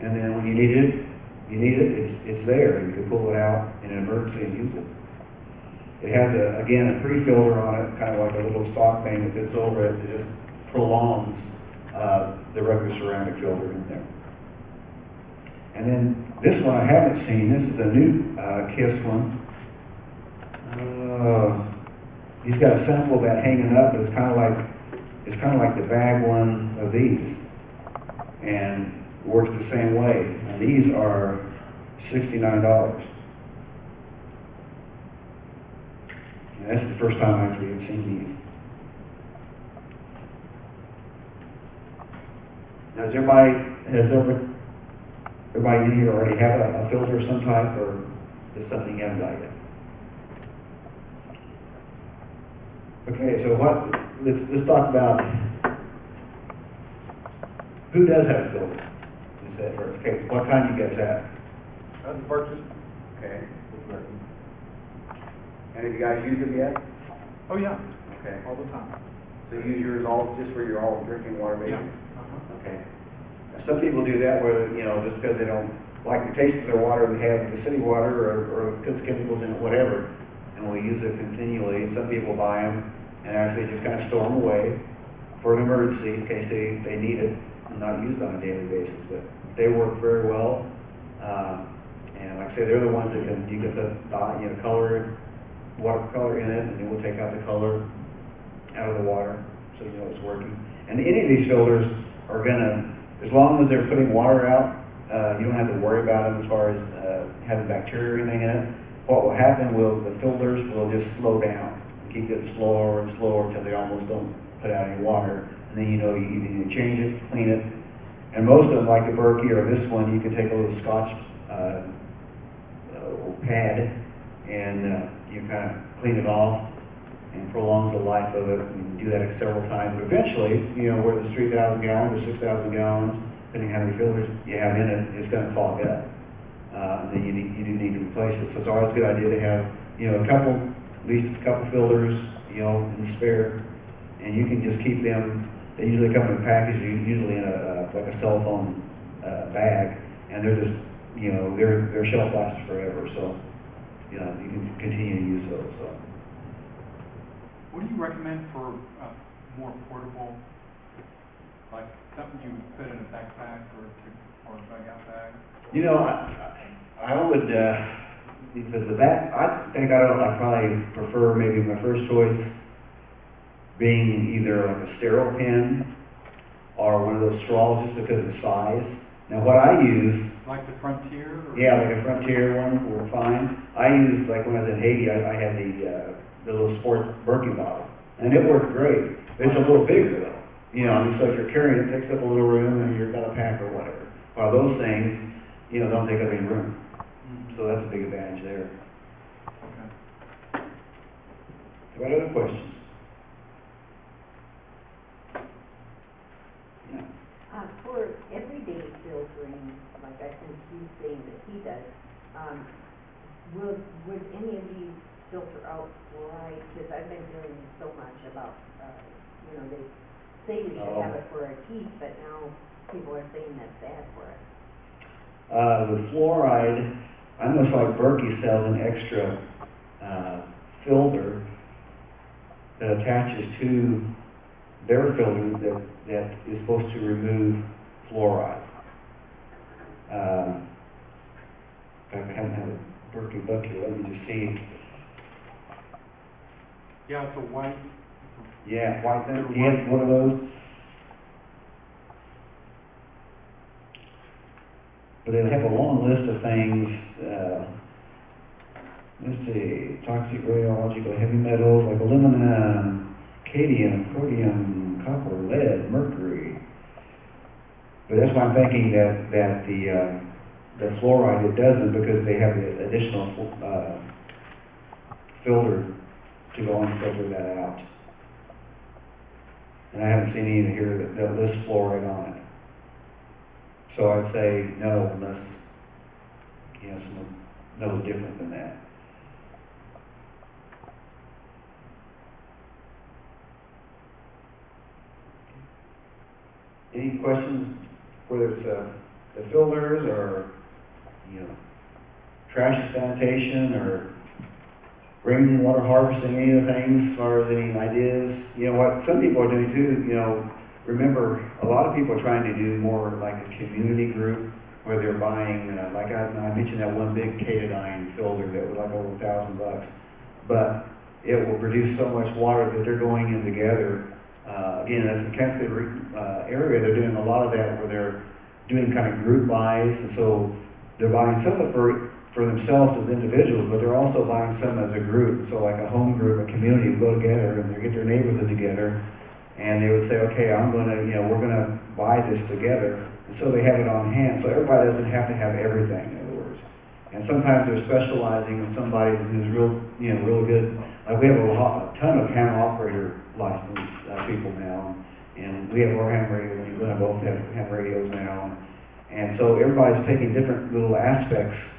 and then when you need it, it's there. You can pull it out in an emergency and use it. It has a pre-filter on it, kind of like a little sock thing that fits over it. It just prolongs the regular ceramic filter in there. And then this one I haven't seen. This is the new KISS one. He's got a sample of that hanging up, but it's kind of like the bag one of these, and works the same way. And these are $69. And that's the first time I actually had seen these. Now, has everybody in here already have a filter of some type, or is something you haven't got yet? Okay, so let's talk about who does have a filter. Let's say first. Okay, what kind do you guys have? That's Berkey. Okay. And have you guys used them yet? Oh, yeah, Okay. all the time. So you use yours all just for your all drinking water, basically? Uh-huh. Okay. Now, some people do that where, just because they don't like the taste of their water, they have the city water or because chemicals in it, whatever, and will use it continually. And some people buy them and actually just kind of store them away for an emergency in case they need it and not used on a daily basis. But they work very well. And like I say, they're the ones that you can put watercolor in it, and it will take out the color out of the water, so it's working. And any of these filters are gonna, as long as they're putting water out, you don't have to worry about them as far as having bacteria or anything in it. What will happen the filters will just slow down, keep getting slower and slower until they almost don't put out any water. And then you either need to change it, clean it. And most of them, like the Berkey or this one, you can take a little Scotch pad and you kind of clean it off and prolongs the life of it. And you do that several times. But eventually, where there's 3,000 gallons or 6,000 gallons, depending how many filters you have in it, it's going to clog up. And then you do need to replace it. So it's always a good idea to have, at least a couple filters, in the spare. And you can just keep them. They usually come in a package, usually in like a cell phone bag, and they're just, their shelf lasts forever. So, you can continue to use those. So. What do you recommend for more portable, like something you put in a backpack or a bug-out bag? I would, because I probably prefer maybe my first choice being either like a sterile pen or one of those straws just because of the size. Now what I use... Like the Frontier? Yeah, like a Frontier one, worked fine. I used, like when I was in Haiti, I had the little sport Berkey bottle, and it worked great. It's a little bigger though. So if you're carrying it, it takes up a little room and you've got a pack or whatever. While those things, don't take up any room. So that's a big advantage there. Okay. What other questions? Yeah. For everyday filtering, like I think he's saying that he does, would any of these filter out fluoride? Because I've been hearing so much about, they say we should have it for our teeth, but now people are saying that's bad for us. With fluoride, I know it's like Berkey sells an extra filter that attaches to their filter that is supposed to remove fluoride. In fact, I haven't had a Berkey book here. Let me just see. Yeah, it's a white. Yeah, white thing. You had one of those? but they have a long list of things. Let's see, toxic radiological heavy metals like aluminum, cadmium, chromium, copper, lead, mercury. But that's why I'm thinking that the fluoride, it doesn't, because they have the additional filter to go and filter that out. And I haven't seen any here that lists fluoride on it. So I'd say no, unless someone knows different than that. Any questions, whether it's the filters or trash and sanitation or rainwater harvesting, any of the things, as far as any ideas? What some people are doing too, remember, a lot of people are trying to do more like a community group where they're buying, like I mentioned that one big Callen filter that was like over $1,000, but it will produce so much water that they're going in together. Again, that's in the Kansas City area. They're doing a lot of that where they're doing kind of group buys, and so they're buying some of it for themselves as individuals, but they're also buying some as a group. So like a home group, a community will go together and they get their neighborhood together, and they would say, okay, we're gonna buy this together, and so they have it on hand. So everybody doesn't have to have everything, in other words. And sometimes they're specializing in somebody who's real good. Like we have a ton of ham operator licensed people now, and we have our ham radios, and we both have ham radios now, and so everybody's taking different little aspects,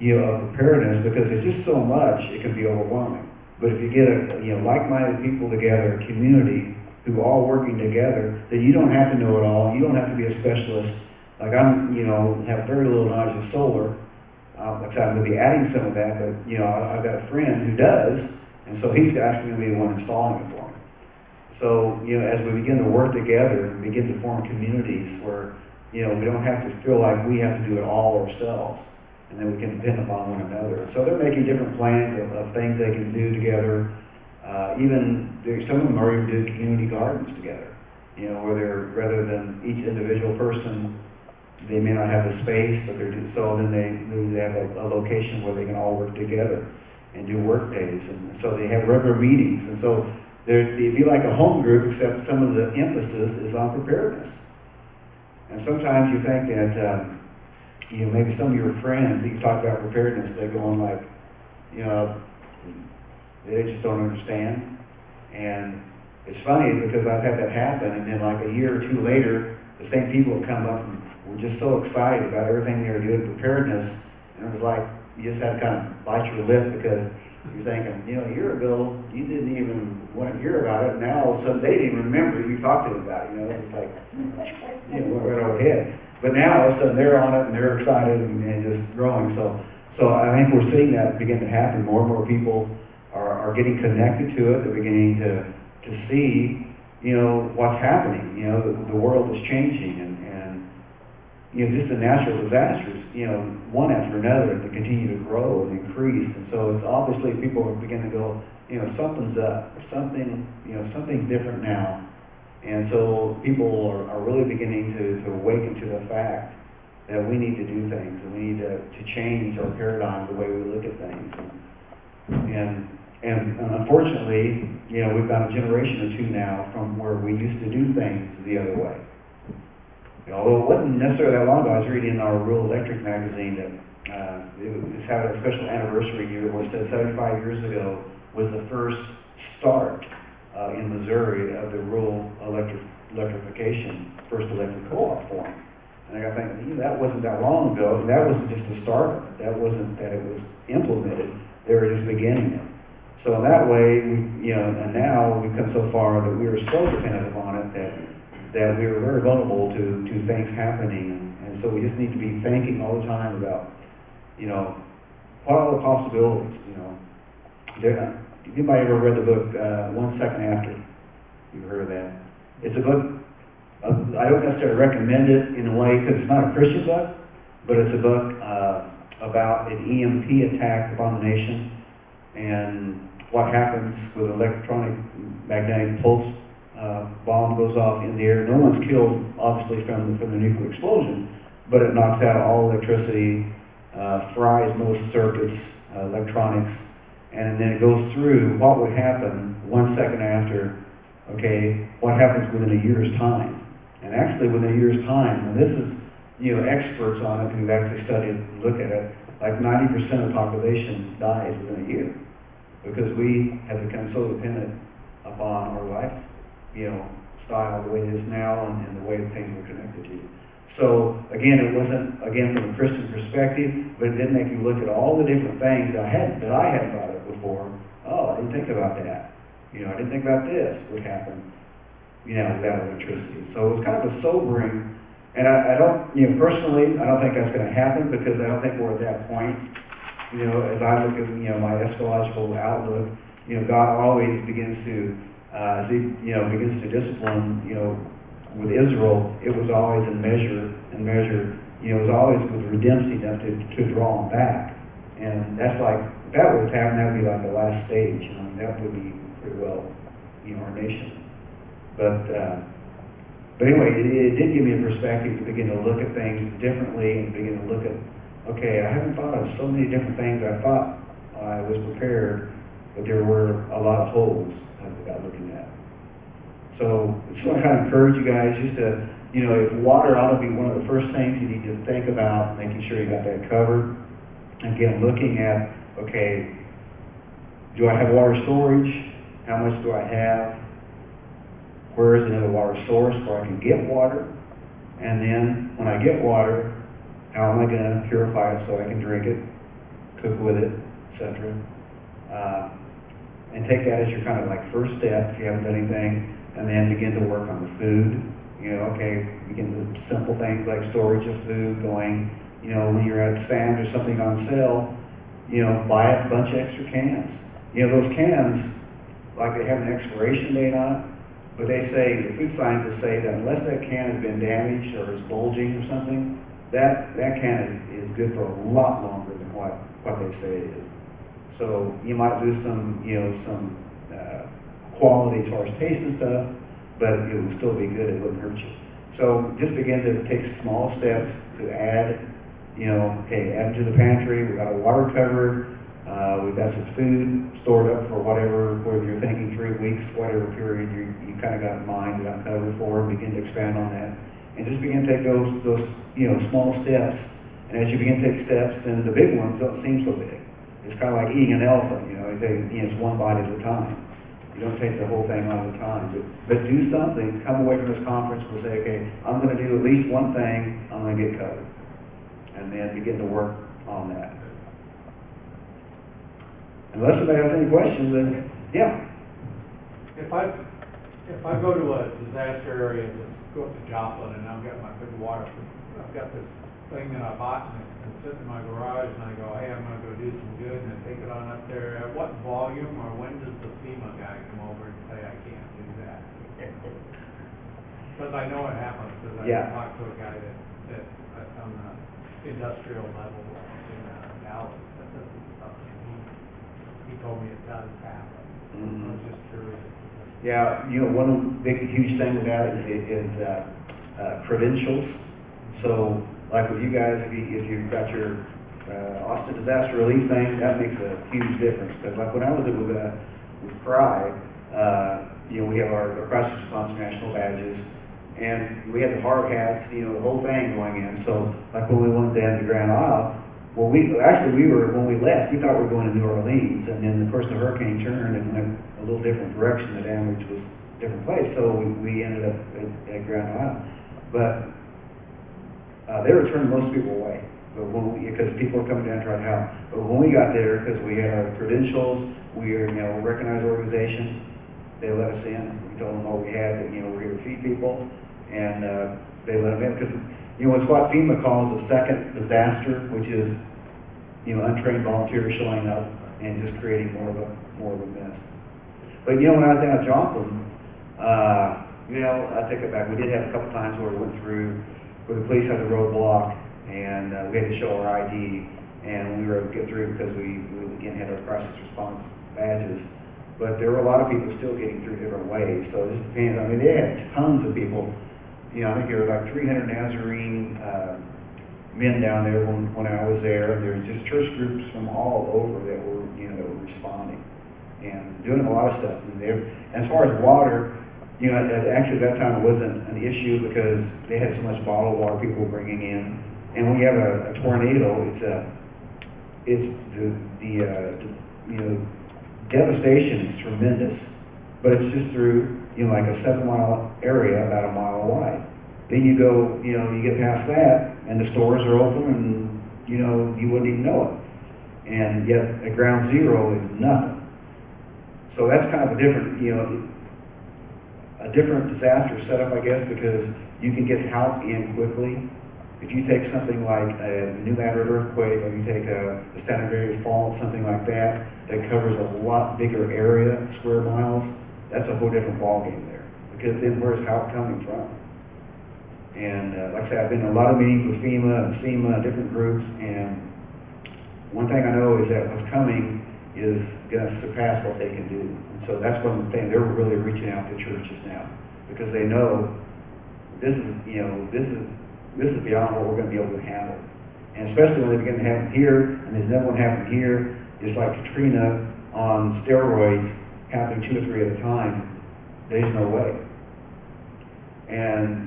of preparedness, because there's just so much it can be overwhelming. But if you get like-minded people together, a community who are all working together, then you don't have to know it all. You don't have to be a specialist. Like have very little knowledge of solar. Like I said, I'm going to be adding some of that, but I've got a friend who does, and so he's actually going to be the one installing it for me. So as we begin to work together and begin to form communities where we don't have to feel like we have to do it all ourselves, and then we can depend upon one another. And so they're making different plans of things they can do together. Some of them are even doing community gardens together. Where they're, rather than each individual person, they may not have the space, but then they have a location where they can all work together and do work days. And so they have regular meetings. And so it'd be like a home group, except some of the emphasis is on preparedness. And sometimes you think that, maybe some of your friends that you talk about preparedness, they're going like, they just don't understand. And it's funny because I've had that happen, and then like a year or two later, the same people have come up and were just so excited about everything they were doing preparedness, and it was like you just had to kind of bite your lip because you're thinking, a year ago you didn't even want to hear about it. Now all of a sudden they didn't even remember you talked to them about it. It's like went right over the head. But now all of a sudden they're on it and they're excited and just growing. So I think we're seeing that begin to happen. More and more people are getting connected to it. They're beginning to see, what's happening. The world is changing, and just the natural disasters, one after another, to continue to grow and increase. And so it's obviously people are beginning to go, something's up, something's different now. And so people are really beginning to awaken to the fact that we need to do things, and we need to change our paradigm, the way we look at things. And unfortunately, we've got a generation or two now from where we used to do things the other way. Although it wasn't necessarily that long ago, I was reading in our Rural Electric magazine that it's had a special anniversary year where it says 75 years ago was the first start in Missouri of the rural electrification, first electric co-op form. And I got thinking, that wasn't that long ago, and that wasn't just the start of it. That wasn't that it was implemented. They were just beginning it. So in that way, and now we've come so far that we are so dependent upon it that we are very vulnerable to things happening. And so we just need to be thinking all the time about, what are the possibilities, Anybody ever read the book 1 Second After? You've heard of that? It's a book, I don't necessarily recommend it in a way because it's not a Christian book, but it's a book about an EMP attack upon the nation and what happens with an electronic magnetic pulse bomb goes off in the air. No one's killed, obviously, from the nuclear explosion, but it knocks out all electricity, fries most circuits, electronics, and then it goes through what would happen 1 second after, okay, what happens within a year's time. And actually within a year's time, and this is, experts on it who've actually studied and looked at it, like 90% of the population dies within a year because we have become so dependent upon our life, style, the way it is now and the way that things were connected to. So again, it wasn't, again, from a Christian perspective, but it did make you look at all the different things that I hadn't thought of before. Oh, I didn't think about that. I didn't think about this would happen, without electricity. So it was kind of a sobering, and I don't, personally, I don't think that's going to happen because I don't think we're at that point. As I look at, my eschatological outlook, God always begins to, as he, begins to discipline, with Israel, it was always in measure, it was always with redemption enough to draw them back. And that's like, if that was happening, that would be like the last stage. That would be pretty well, our nation. But anyway, it did give me a perspective to begin to look at things differently and begin to look at, okay, I haven't thought of so many different things that I thought I was prepared, but there were a lot of holes without looking at. So I just want to kind of encourage you guys just to, if water ought to be one of the first things you need to think about, making sure you got that covered. Again, looking at, okay, do I have water storage? How much do I have? Where is another water source where I can get water? And then when I get water, how am I going to purify it so I can drink it, cook with it, etc. And take that as your kind of like first step if you haven't done anything, and then begin to work on the food. Begin with simple things like storage of food, going, when you're at Sam's or something on sale, buy a bunch of extra cans. Those cans, like they have an expiration date on it, but they say, the food scientists say that unless that can has been damaged or is bulging or something, that can is good for a lot longer than what they say it is. So you might lose some, some quality as far as taste and stuff, but it would still be good. It wouldn't hurt you. So just begin to take small steps to add, add to the pantry. We've got our water covered. We've got some food stored up for whatever you're thinking 3 weeks, whatever period you kind of got in mind that I'm covered for. Begin to expand on that, and just begin to take those small steps. And as you begin to take steps, then the big ones don't seem so big. It's kind of like eating an elephant. It's one bite at a time. You don't take the whole thing on at a time, but do something. Come away from this conference and say, okay, I'm going to do at least one thing. I'm going to get covered, and then begin to work on that. Unless somebody has any questions, then yeah. If I go to a disaster area, just go up to Joplin, and I've got my big water, I've got this thing that I bought, and it's been sitting in my garage, and I go, hey, I'm going to go do some good, and I take it on up there. At what volume, or when does the FEMA guy come over and say I can't do that? Because I know it happens, because I talked to a guy that on the industrial level in Dallas that does this stuff, and he told me it does happen. So I was just curious. Yeah, one big, huge thing with that is credentials. So, like with you guys, if you've got your Austin disaster relief thing, that makes a huge difference. Because like when I was with CRI, we have our crisis response national badges, and we had the hard hats, the whole thing going in. So, like when we went down to Grand Isle, well, when we left, we thought we were going to New Orleans, and then of course the hurricane turned and went a little different direction. The damage was a different place, so we ended up at Grand Isle. But they were turning most people away, because people were coming down to try to help. But when we got there, because we had our credentials, we are a recognized organization, they let us in. We told them what we had, that we're here to feed people, and they let them in because it's what FEMA calls a second disaster, which is untrained volunteers showing up and just creating more of a mess. But when I was down at Joplin, I take it back. We did have a couple times where we went through where the police had a roadblock, and we had to show our ID, and we were able to get through because we again had our crisis response badges. But there were a lot of people still getting through different ways. So it just depends. I mean, they had tons of people. I think there were like 300 Nazarene men down there when I was there. There was just church groups from all over that were, that were responding and doing a lot of stuff. And as far as water, actually at that time it wasn't an issue because they had so much bottled water people were bringing in. And when you have a tornado, it's the devastation is tremendous, but it's just through, like a 7-mile area about a mile wide. Then you go, you get past that and the stores are open and, you wouldn't even know it. And yet at ground zero is nothing. So that's kind of a different, a different disaster setup, I guess, because you can get help in quickly. If you take something like a New Madrid earthquake, or you take the San Andreas fault, something like that, that covers a lot bigger area, square miles, that's a whole different ballgame there. Because then where's help coming from? And like I said, I've been in a lot of meetings with FEMA and SEMA, different groups, and one thing I know is that what's coming is going to surpass what they can do. And so that's one thing, they're really reaching out to churches now, because they know this is, this is beyond what we're going to be able to handle. And especially when they begin to happen here, and there's never one happening here, it's like Katrina on steroids happening 2 or 3 at a time. There's no way. And,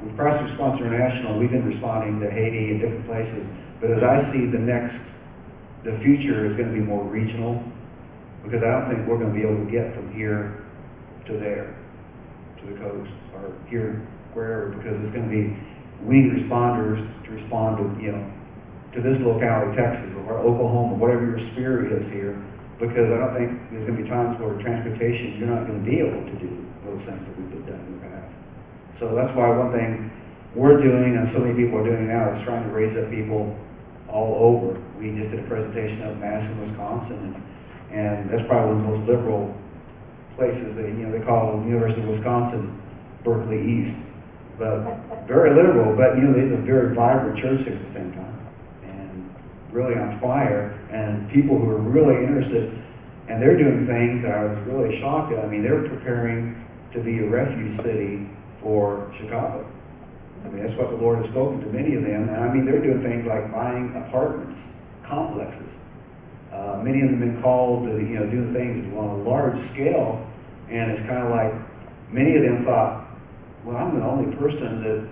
with Crisis Response International, we've been responding to Haiti and different places. But as I see the future is going to be more regional, because I don't think we're going to be able to get from here to there, to the coast, or here, wherever, because it's going to be, we need responders to respond to this locality, Texas, or Oklahoma, whatever your spirit is here, because I don't think there's going to be times where transportation, you're not going to be able to do those things that we've done in the past. So that's why one thing we're doing, and so many people are doing now, is trying to raise up people all over. We just did a presentation up in Madison, Wisconsin, and that's probably one of the most liberal places. They call University of Wisconsin Berkeley East, but very liberal. But there's a very vibrant church there at the same time, and really on fire, and people who are really interested, and they're doing things that I was really shocked at. I mean, they're preparing to be a refuge city for Chicago. I mean, that's what the Lord has spoken to many of them. And I mean, they're doing things like buying apartments, complexes. Many of them have been called to, do things on a large scale. And it's kind of like, many of them thought, well, I'm the only person that,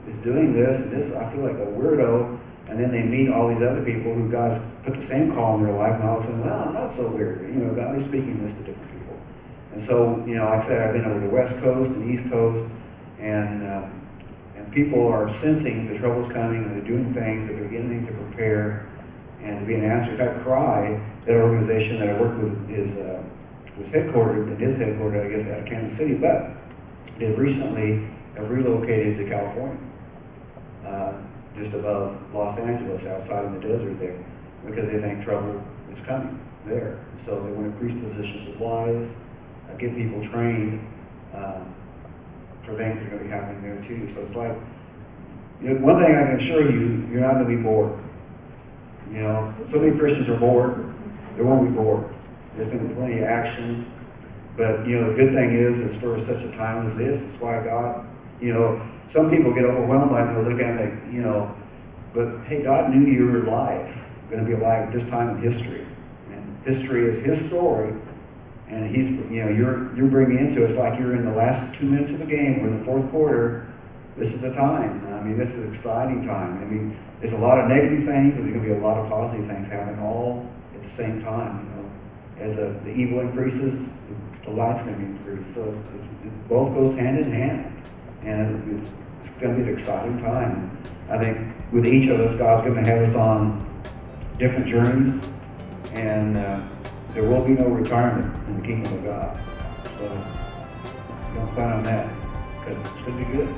is doing this, and this, I feel like a weirdo. And then they meet all these other people who God's put the same call in their life, and all of a sudden, well, I'm not so weird. God is speaking this to different people. And so, like I said, I've been over the West Coast and East Coast, and people are sensing the trouble's coming, and they're doing things, they're beginning to prepare and to be an answer. In fact, CRY, that organization that I work with, was headquartered, I guess, out of Kansas City, but they've recently relocated to California, just above Los Angeles, outside in the desert there, because they think trouble is coming there. So they want to increase position supplies, get people trained for things that are going to be happening there too. So it's like, one thing I can assure you, you're not going to be bored. So many Christians are bored. They won't be bored. There's been plenty of action. But, the good thing is for such a time as this, it's why God, some people get overwhelmed by it and they look at it and think, but hey, God knew you were alive, going to be alive at this time in history. And history is His story. And He's, you're bringing into it, it's like you're in the last 2 minutes of the game, we're in the fourth quarter. This is the time. I mean, this is an exciting time. I mean, there's a lot of negative things, but there's going to be a lot of positive things happening all at the same time. As the evil increases, the light's going to be increased. So it both goes hand in hand. And it's going to be an exciting time. I think with each of us, God's going to have us on different journeys. And there will be no retirement in the kingdom of God. So don't plan on that. It's going to be good.